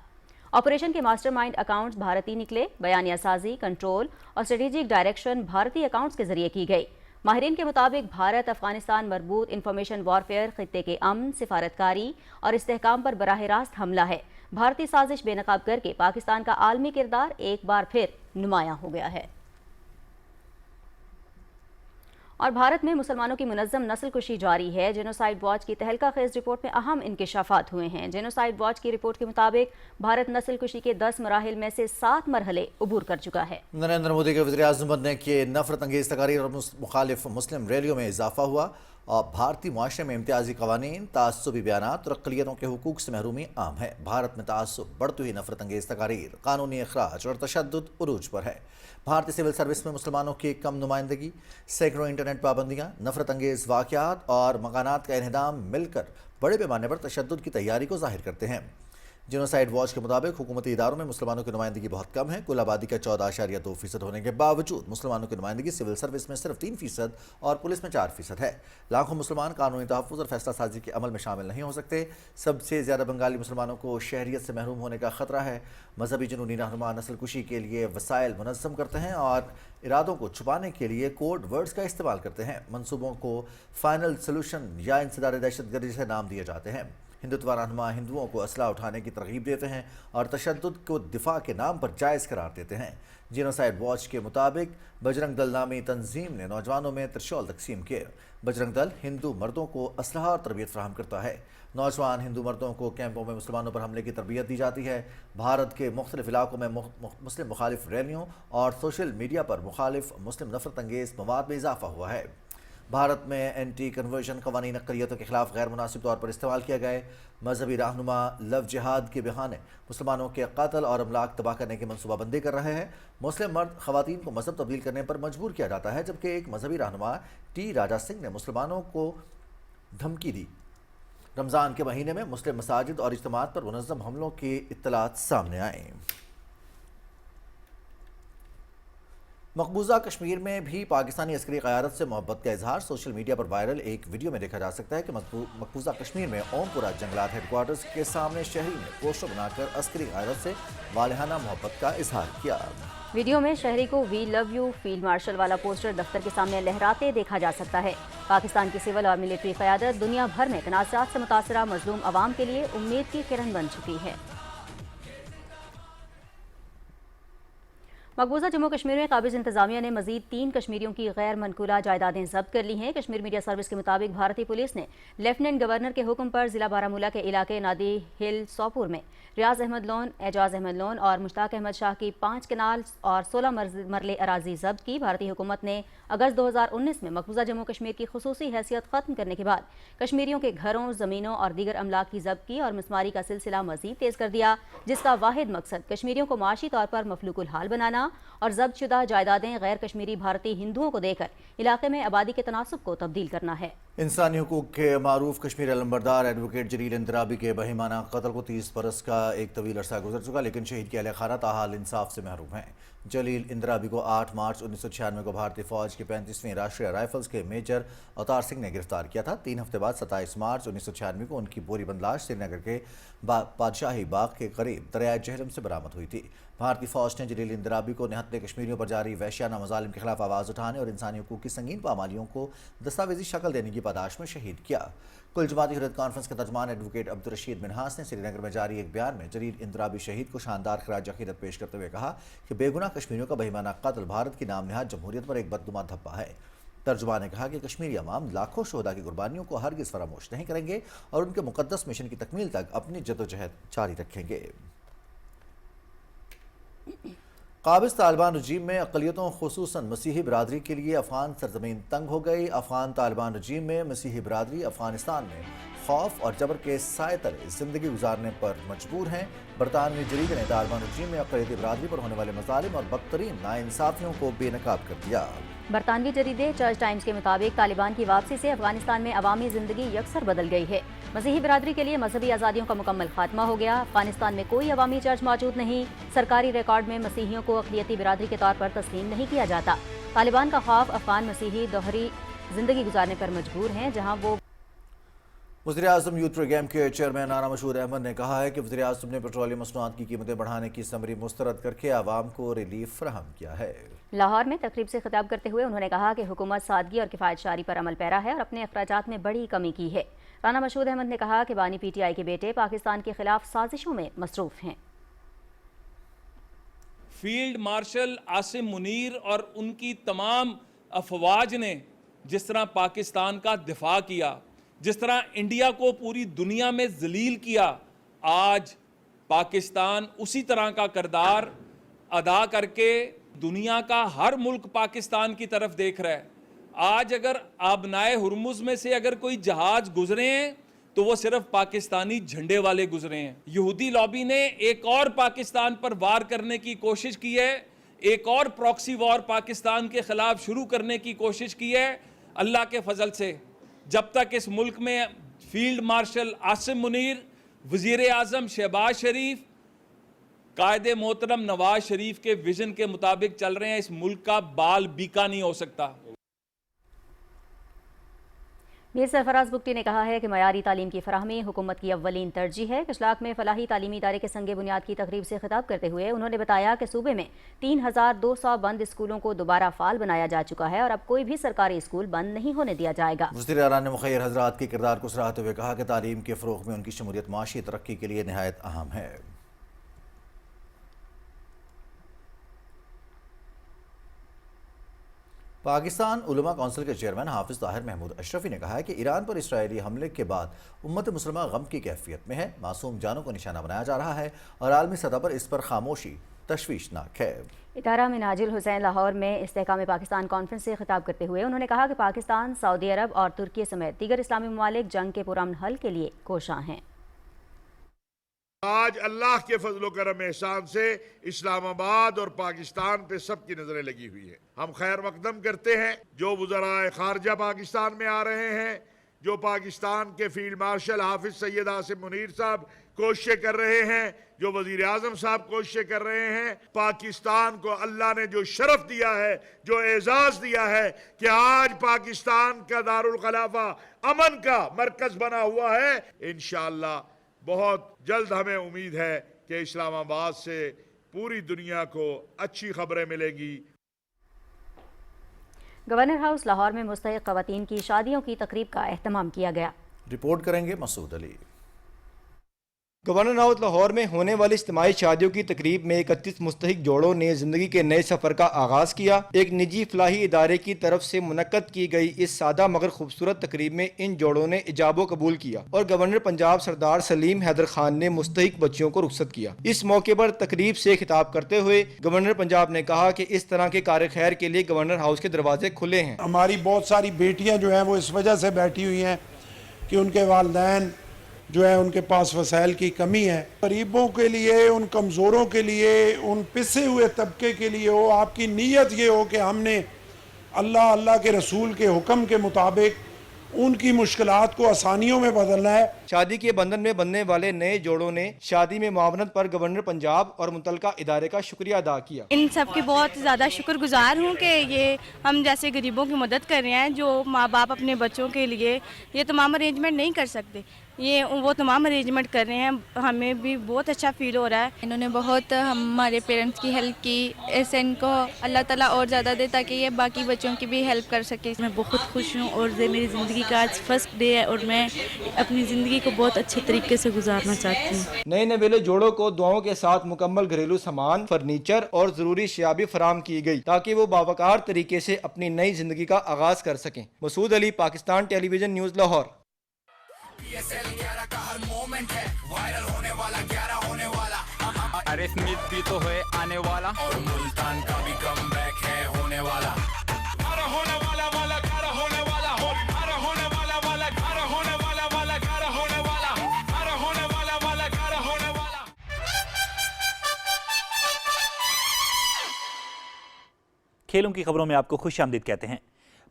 آپریشن کے ماسٹر مائنڈ اکاؤنٹس بھارتی نکلے۔ بیانیہ سازی، کنٹرول اور اسٹریٹجک ڈائریکشن بھارتی اکاؤنٹس کے ذریعے کی گئی۔ ماہرین کے مطابق بھارت افغانستان مربوط انفارمیشن وارفیئر خطے کے امن، سفارتکاری اور استحکام پر براہ راست حملہ ہے۔ بھارتی سازش بے نقاب کر کے پاکستان کا عالمی کردار ایک بار پھر نمایاں ہو گیا ہے۔ اور بھارت میں مسلمانوں کی منظم نسل کشی جاری ہے۔ جینوسائیڈ واچ کی تہلکہ خیز رپورٹ میں اہم انکشافات ہوئے ہیں۔ جینوسائیڈ واچ کی رپورٹ کے مطابق بھارت نسل کشی کے 10 مراحل میں سے 7 مرحلے عبور کر چکا ہے۔ نریندر مودی کے وزیر اعظم بننے کے نفرت انگیز تقاریر اور مخالف مسلم ریلیوں میں اضافہ ہوا اور بھارتی معاشرے میں امتیازی قوانین، تعصبی بیانات اور اقلیتوں کے حقوق سے محرومی عام ہے۔ بھارت میں تعصب، بڑھتی ہوئی نفرت انگیز تقاریر، قانونی اخراج اور تشدد عروج پر ہے۔ بھارتی سول سروس میں مسلمانوں کی کم نمائندگی، سینکڑوں انٹرنیٹ پابندیاں، نفرت انگیز واقعات اور مکانات کا انہدام مل کر بڑے پیمانے پر تشدد کی تیاری کو ظاہر کرتے ہیں۔ جینوسائیڈ واچ کے مطابق حکومتی اداروں میں مسلمانوں کی نمائندگی بہت کم ہے۔ کل آبادی کا 14.2% ہونے کے باوجود مسلمانوں کی نمائندگی سول سروس میں صرف 3% اور پولیس میں 4% ہے۔ لاکھوں مسلمان قانونی تحفظ اور فیصلہ سازی کے عمل میں شامل نہیں ہو سکتے۔ سب سے زیادہ بنگالی مسلمانوں کو شہریت سے محروم ہونے کا خطرہ ہے۔ مذہبی جنونی رہنما نسل کشی کے لیے وسائل منظم کرتے ہیں اور ارادوں کو چھپانے کے لیے کوڈ ورڈز کا استعمال کرتے ہیں۔ منصوبوں کو فائنل سلوشن یا انسداد دہشت گردی سے نام دیے جاتے ہیں۔ ہندوتوا رہنما ہندوؤں کو اسلحہ اٹھانے کی ترغیب دیتے ہیں اور تشدد کو دفاع کے نام پر جائز قرار دیتے ہیں۔ جینوسائیڈ واچ کے مطابق بجرنگ دل نامی تنظیم نے نوجوانوں میں ترشول تقسیم کیے۔ بجرنگ دل ہندو مردوں کو اسلحہ اور تربیت فراہم کرتا ہے۔ نوجوان ہندو مردوں کو کیمپوں میں مسلمانوں پر حملے کی تربیت دی جاتی ہے۔ بھارت کے مختلف علاقوں میں مسلم مخالف ریلیوں اور سوشل میڈیا پر مخالف مسلم نفرت انگیز مواد میں اضافہ ہوا ہے۔ بھارت میں اینٹی کنورژن قوانین اقلیتوں کے خلاف غیر مناسب طور پر استعمال کیے گئے۔ مذہبی رہنما لو جہاد کے بہانے مسلمانوں کے قتل اور املاک تباہ کرنے کی منصوبہ بندی کر رہے ہیں۔ مسلم مرد خواتین کو مذہب تبدیل کرنے پر مجبور کیا جاتا ہے، جبکہ ایک مذہبی رہنما ٹی راجا سنگھ نے مسلمانوں کو دھمکی دی۔ رمضان کے مہینے میں مسلم مساجد اور اجتماعات پر منظم حملوں کی اطلاعات سامنے آئیں۔ مقبوضہ کشمیر میں بھی پاکستانی عسکری قیادت سے محبت کا اظہار۔ سوشل میڈیا پر وائرل ایک ویڈیو میں دیکھا جا سکتا ہے کہ مقبوضہ کشمیر میں اوم پورہ جنگلات ہیڈ کوارٹرز کے سامنے شہری نے پوسٹر بنا کر عسکری قیادت سے والہانہ محبت کا اظہار کیا۔ ویڈیو میں شہری کو وی لو یو فیلڈ مارشل والا پوسٹر دفتر کے سامنے لہراتے دیکھا جا سکتا ہے۔ پاکستان کی سول اور ملٹری قیادت دنیا بھر میں تنازعات سے متاثرہ مظلوم عوام کے لیے امید کی کرن بن چکی ہے۔ مقبوضہ جموں کشمیر میں قابض انتظامیہ نے مزید 3 کشمیریوں کی غیر منقولہ جائیدادیں ضبط کر لی ہیں۔ کشمیر میڈیا سروس کے مطابق بھارتی پولیس نے لیفٹیننٹ گورنر کے حکم پر ضلع بارہمولہ کے علاقے نادی ہل سوپور میں ریاض احمد لون، اعجاز احمد لون اور مشتاق احمد شاہ کی 5 کنال اور 16 مرلے اراضی ضبط کی۔ بھارتی حکومت نے اگست 2019 میں مقبوضہ جموں کشمیر کی خصوصی حیثیت ختم کرنے کے بعد کشمیریوں کے گھروں، زمینوں اور دیگر املاک کی ضبط کی اور مسماری کا سلسلہ مزید تیز کر دیا، جس کا واحد مقصد کشمیریوں کو معاشی طور پر مفلوک الحال بنانا اور ضبط شدہ جائیدادیں غیر کشمیری بھارتی ہندوؤں کو دے کر علاقے میں آبادی کے تناسب کو تبدیل کرنا ہے۔ انسانی حقوق کے معروف کشمیر علمبردار ایڈوکیٹ جلیل اندرابی کے بہیمانہ قتل کو 30 برس کا ایک طویل عرصہ گزر چکا، لیکن شہید کے اہل خانہ تاحال انصاف سے محروم ہیں۔ جلیل اندرابی کو 8 مارچ 1996 کو بھارتی فوج کے 35ویں راشٹریہ رائفلز کے میجر اوتار سنگھ نے گرفتار کیا تھا۔ 3 ہفتے بعد 27 مارچ 1996 کو ان کی بوری بند لاش سری نگر کے بادشاہی باغ کے قریب دریائے جہلم سے برآمد ہوئی تھی۔ بھارتی فوج نے جلیل اندرابی کو को निहत्थे कश्मीरियों पर जारी वहशियाना मजालिम के खिलाफ आवाज़ उठाने और इंसानी हकूक़ की संगीन पामालियों को दस्तावेजी शक्ल देने की पादाश में शहीद किया। कुल जमाती हुर्रियत कॉन्फ्रेंस के तर्जमान एडवोकेट अब्दुल रशीद मिन्हास ने श्रीनगर में जारी एक बयान में जलील इंदिराबी शहीद को शानदार खिराज अकीदत पेश करते हुए कहा कि बेगुनाह कश्मीरियों का बेईमाना कत्ल भारत की नाम नहाद जमहूरियत पर एक बददुमा धब्बा है। तर्जुमा ने कहा कि कश्मीरी अवाम लाखों शोहदा की कुर्बानियों को हरगिज़ फरामोश नहीं करेंगे और उनके मुकद्दस मिशन की तकमील तक अपनी जदोजहद जारी रखेंगे। काबिज़ तालिबान रजीम में अक़लियतों खुसूसन मसीही बरादरी के लिए अफ़गान सरज़मीन तंग हो गई। अफ़गान तालिबान रजीम में मसीही बरादरी अफ़गानिस्तान में खौफ और जबर के साए तले ज़िंदगी गुजारने पर मजबूर हैं। बरतानवी जरीदे ने तालिबान रजीम में अक़लियती बरादरी पर होने वाले मज़ालिम और बदतरीन नाइंसाफ़ियों को बेनकाब कर दिया। बरतानवी जरीदे चर्च टाइम्स के मुताबिक तालिबान की वापसी से अफगानिस्तान में अवामी जिंदगी यकसर बदल गई है। मसीही बरादरी के लिए मजहबी आज़ादियों का मुकम्मल खात्मा हो गया। अफगानिस्तान में कोई अवामी चर्च मौजूद नहीं। सरकारी रिकॉर्ड में मसीहियों को अक़लियती बरादरी के तौर पर तस्लीम नहीं किया जाता। तालिबान का खौफ अफगान मसीही दोहरी जिंदगी गुजारने पर मजबूर हैं, जहाँ वो वज़ीर-ए-आज़म यूथ प्रोग्राम के चेयरमैन राना मशहूर अहमद ने कहा है कि वज़ीर-ए-आज़म ने पेट्रोलियम मसनूआत की कीमतें बढ़ाने की समरी मुस्तरद करके आवाम को रिलीफ फराहम किया है। लाहौर में तकरीब से खिताब करते हुए उन्होंने कहा कि हुकूमत सादगी और किफ़ायतशारी पर अमल पैरा है और अपने अखराजात में बड़ी कमी की है। राना मशहूर अहमद ने कहा कि बानी PTI के बेटे पाकिस्तान के खिलाफ साजिशों में मसरूफ़ हैं। फील्ड मार्शल आसिम मुनीर और उनकी तमाम अफवाज ने जिस तरह पाकिस्तान का दिफा किया, जिस तरह इंडिया को पूरी दुनिया में जलील किया, आज पाकिस्तान उसी तरह का किरदार अदा करके दुनिया का हर मुल्क पाकिस्तान की तरफ देख रहा है। आज अगर आबनाए हुरमुज में से अगर कोई जहाज गुजरे हैं तो वो सिर्फ पाकिस्तानी झंडे वाले गुजरे हैं। यहूदी लॉबी ने एक और पाकिस्तान पर वार करने की कोशिश की है, एक और प्रॉक्सी वॉर पाकिस्तान के खिलाफ शुरू करने की कोशिश की है। अल्लाह के फजल से जब तक इस मुल्क में फील्ड मार्शल आसिम मुनीर, वज़ीर आज़म शहबाज शरीफ, कायदे मोहतरम नवाज शरीफ के विजन के मुताबिक चल रहे हैं, इस मुल्क का बाल बीका नहीं हो सकता। मीर सरफराज बुगटी ने कहा है कि मयारी तालीम की फराहमी हुकूमत की अव्वलीन तरजीह है। कशलाक में फलाही तालीमी इदारे के संगे बुनियाद की तकरीब से खिताब करते हुए उन्होंने बताया कि सूबे में 3200 बंद स्कूलों को दोबारा फाल बनाया जा चुका है और अब कोई भी सरकारी स्कूल बंद नहीं होने दिया जाएगा। वज़ीर आला ने मुखय्यर हज़रात के किरदार को सराहते हुए कहा कि तालीम के फ़रोग़ में उनकी शमूलियत माशी तरक्की के लिए नहायत अहम है। पाकिस्तान उलमा कौंसिल के चेयरमैन हाफिज़ ताहिर महमूद अशरफी ने कहा है कि ईरान पर इसराइली हमले के बाद उम्मत मुसलमा गम की कैफियत में है। मासूम जानों को निशाना बनाया जा रहा है और आलमी सतह पर इस पर खामोशी तशवीशनाक है। इदारा में नाजिल हुसैन लाहौर में इस्तेहकाम पाकिस्तान कॉन्फ्रेंस से खिताब करते हुए उन्होंने कहा कि पाकिस्तान, सऊदी अरब और तुर्की समेत दीगर इस्लामी ममालिक जंग के पुरअमन हल के लिए कोशां हैं। आज अल्लाह के फजलो करम एहसान से इस्लामाबाद और पाकिस्तान पे सबकी नजरें लगी हुई है। हम खैर मकदम करते हैं जो वज़राए खारजा पाकिस्तान में आ रहे हैं, जो पाकिस्तान के फील्ड मार्शल हाफिज सैयद आसिम मुनीर साहब कोशिशें कर रहे हैं, जो वजीर आजम साहब कोशिशें कर रहे हैं। पाकिस्तान को अल्लाह ने जो शरफ दिया है, जो एजाज दिया है कि आज पाकिस्तान का दारुल खिलाफा अमन का मरकज बना हुआ है, इंशाअल्लाह बहुत जल्द हमें उम्मीद है कि इस्लामाबाद से पूरी दुनिया को अच्छी खबरें मिलेगी। गवर्नर हाउस लाहौर में मुस्तहिक ख़वातीन की शादियों की तकरीब का एहतमाम किया गया। रिपोर्ट करेंगे मसूद अली। गवर्नर हाउस लाहौर में होने वाली इज्तिमाई शादियों की तकरीब में 31 मुस्तहिक जोड़ों ने जिंदगी के नए सफर का आगाज किया। एक निजी फलाही इदारे की तरफ से मुनक्कद की गई इस सादा मगर खूबसूरत तकरीब में इन जोड़ों ने इजाबो कबूल किया और गवर्नर पंजाब सरदार सलीम हैदर खान ने मुस्तहिक बच्चियों को रुखसत किया। इस मौके पर तकरीब से खिताब करते हुए गवर्नर पंजाब ने कहा कि इस तरह के कार्य खैर के लिए गवर्नर हाउस के दरवाजे खुले हैं। हमारी बहुत सारी बेटियाँ जो हैं वो इस वजह से बैठी हुई हैं कि उनके वालिदैन जो है उनके पास वसाइल की कमी है। गरीबों के लिए, उन कमज़ोरों के लिए, उन पिसे हुए तबके के लिए हो, आपकी नीयत ये हो कि हमने अल्लाह के रसूल के हुक्म के मुताबिक उनकी मुश्किलात को आसानियों में बदलना है। शादी के बंधन में बनने वाले नए जोड़ों ने शादी में मुआवनत पर गवर्नर पंजाब और मुतलका इदारे का शुक्रिया अदा किया। इन सब के बहुत ज़्यादा शुक्रगुजार हूँ कि ये हम जैसे गरीबों की मदद कर रहे हैं, जो माँ बाप अपने बच्चों के लिए ये तमाम अरेंजमेंट नहीं कर सकते। ये वो तमाम अरेंजमेंट कर रहे हैं, हमें भी बहुत अच्छा फील हो रहा है। इन्होंने बहुत हमारे पेरेंट्स की हेल्प की, ऐसे इनको अल्लाह ताला और ज़्यादा दे ताकि ये बाकी बच्चों की भी हेल्प कर सके। मैं बहुत खुश हूँ और ये मेरी ज़िंदगी का आज फर्स्ट डे है और मैं अपनी ज़िंदगी को बहुत अच्छे तरीके से गुजारना चाहती हूँ। नए नवेले जोड़ों को दुआओं के साथ मुकम्मल घरेलू सामान, फर्नीचर और ज़रूरी शिया भी फराम की गई ताकि वो बावकार तरीके से अपनी नई जिंदगी का आगाज कर सकें। Masood Ali, Pakistan television news, Lahore. अरे स्मिथ भी तो है आने वाला और मुल्तान का भी कमबैक है होने वाला। होने वाला वाला होने वाला होने वाला वाला होने वाला वाला होने वाला होने वाला वाला होने वाला। खेलों की खबरों में आपको खुशामदीद कहते हैं।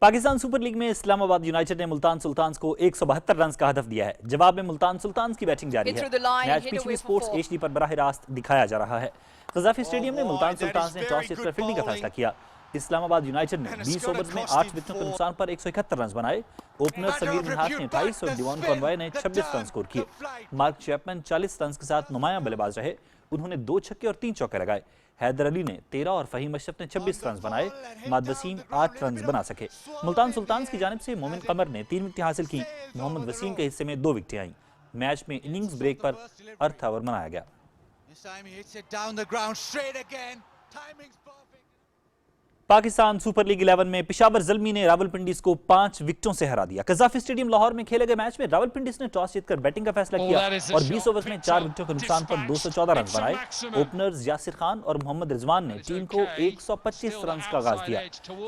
पाकिस्तान सुपर लीग में इस्लामाबाद यूनाइटेड ने मुल्तान सुल्तान्स को 172 रन का हदफ दिया है। जवाब में मुल्तान सुल्तान्स की बैटिंग जारी है। मैच पीटीवी स्पोर्ट्स HD पर बराह रास्त दिखाया जा रहा है। कज़ाफी स्टेडियम में मुल्तान सुल्तान्स ने टॉस जीतकर फील्डिंग का फैसला किया। इस्लामाबाद यूनाइटेड ने 20 ओवर्स में 8 विकेटों के नुकसान पर 171 रन बनाए। ओपनर समीर मिन्हास ने 28 और डिवॉन कॉनवॉय ने 26 रन स्कोर किए। मार्क चैपमैन 40 रन के साथ नुमायां बल्लेबाज रहे। उन्होंने 2 छक्के और 3 चौके लगाए। हैदर अली ने 13 और फहीम अशरफ ने 26 रन बनाए। माद वसीम 8 रन बना सके। मुल्तान सुल्तान्स की जानिब से मोमिन कमर ने 3 विकेटें हासिल की। मोहम्मद वसीम के हिस्से में 2 विकेटें आईं। मैच में इनिंग्स ब्रेक पर अर्थ आवर मनाया गया। पाकिस्तान सुपर लीग 11 में पेशावर ज़ल्मी ने रावलपिंडीज को 5 विकेटों से हरा दिया। कज़ाफी स्टेडियम लाहौर में खेले गए मैच में रावलपिंडीज ने टॉस जीतकर बैटिंग का फैसला किया और 20 ओवर्स में 4 विकेटों के नुकसान पर 214 रन बनाए। ओपनर्स यासिर खान और मोहम्मद रिजवान ने टीम को 125 रन का आगाज दिया।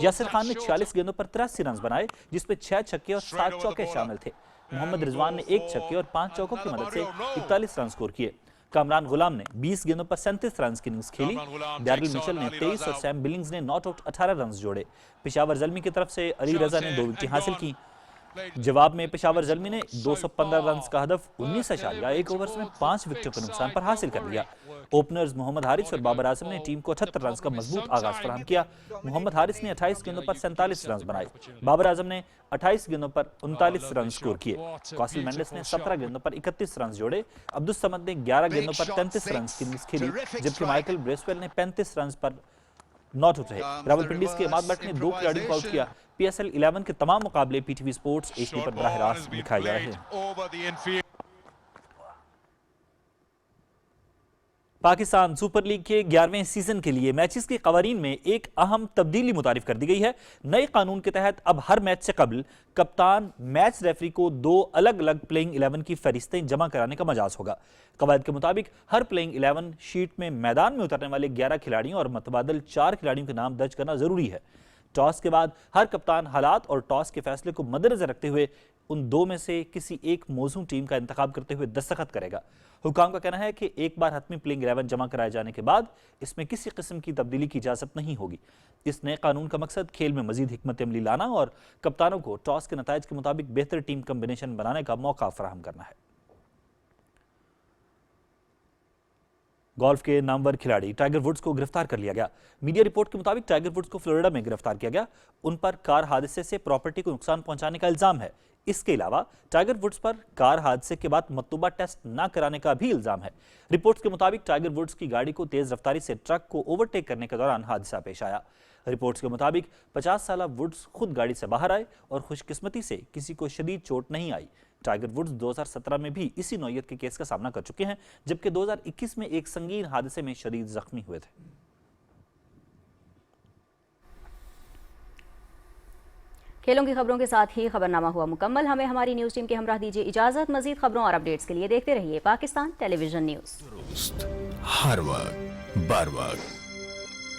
यासिर खान ने 46 गेंदों पर 83 रन बनाए, जिसमें 6 छक्के और 7 चौके शामिल थे। मोहम्मद रिजवान ने 1 छक्के और 5 चौकों की मदद से 41 रन स्कोर किए। कामरान गुलाम ने 20 गेंदों पर 37 रन की इनिंग्स खेली। डैरिल मिचेल ने 23 और सैम बिलिंग्स ने नॉट आउट 18 रन जोड़े। पेशावर ज़ल्मी की तरफ से अली रजा ने 2 विकेटें हासिल की। जवाब में पेशावर ज़ल्मी ने 215 रन का हदफ 19.1 ओवर्स में 5 विकेटों के नुकसान पर हासिल कर लिया। ओपनर्स मोहम्मद हारिस और बाबर आजम ने टीम को 78 रन का मजबूत आगाज फराहम किया। मोहम्मद हारिस ने 28 गेंदों पर 47 रन बनाए। बाबर आजम ने 28 गेंदों पर 39 रन स्कोर किए। कौसिल मेंडिस ने 17 गेंदों पर 31 रन जोड़े। अब्दुल समद ने 11 गेंदों पर 33 रन की इनिंग्स खेली, जबकि माइकल ब्रेसवेल ने 35 रन पर नॉट आउट रहे। रावलपिंडीज के इमाद भट्ट ने 2 खिलाड़ियों को आउट किया। PSL 11 के तमाम मुकाबले पीटीवी स्पोर्ट्स HD पर बराह रास्त दिखाए जा रहे हैं। पाकिस्तान सुपर लीग के 11वें सीजन के लिए मैचेस के कवानीन में एक अहम तब्दीली मुतारिफ कर दी गई है। नए कानून के तहत अब हर मैच से कबल कप्तान मैच रेफरी को 2 अलग अलग प्लेइंग 11 की फहरिस्तें जमा कराने का मजाज होगा। कवायद के मुताबिक हर प्लेइंग 11 शीट में मैदान में उतरने वाले 11 खिलाड़ियों और मतबादल 4 खिलाड़ियों के नाम दर्ज करना जरूरी है। टॉस के बाद हर कप्तान हालात और टॉस के फैसले को मद्देनजर रखते हुए उन 2 में से किसी एक मौजूद टीम का इंतखाब करते हुए दस्तखत करेगा। हुकाम का कहना है कि एक बार हतमी प्लेइंग 11 जमा कराए जाने के बाद इसमें किसी किस्म की तब्दीली की इजाजत नहीं होगी। इस नए कानून का मकसद खेल में मजीद हिकमत अमली लाना और कप्तानों को टॉस के नताइज के मुताबिक बेहतर टीम कम्बिनेशन बनाने का मौका फराहम करना है। गोल्फ के नामवर खिलाड़ी टाइगर वुड्स को गिरफ्तार कर लिया गया। मीडिया रिपोर्ट के मुताबिक टाइगर वुड्स को फ्लोरिडा में गिरफ्तार किया गया। उन पर कार हादसे से प्रॉपर्टी को नुकसान पहुंचाने का इल्जाम है। इसके अलावा टाइगर वुड्स पर कार हादसे के बाद मतलूबा टेस्ट न कराने का भी इल्जाम है। रिपोर्ट्स के मुताबिक टाइगर वुड्स की गाड़ी को तेज रफ्तारी से ट्रक को ओवरटेक करने के दौरान हादसा पेश आया। रिपोर्ट्स के मुताबिक 50 साला वुड्स खुद गाड़ी से बाहर आए और खुशकिस्मती से किसी को शदीद चोट नहीं आई। टाइगर वुड्स 2017 में भी इसी नौयत के केस का सामना कर चुके हैं, जबकि 2021 में एक संगीन हादसे में शदीद जख्मी हुए थे। खेलों की खबरों के साथ ही खबरनामा हुआ मुकम्मल। हमें हमारी न्यूज़ टीम के हमरा दीजिए इजाज़त। मज़ीद खबरों और अपडेट्स के लिए देखते रहिए पाकिस्तान टेलीविजन न्यूज़। हर वक्त बर वक्त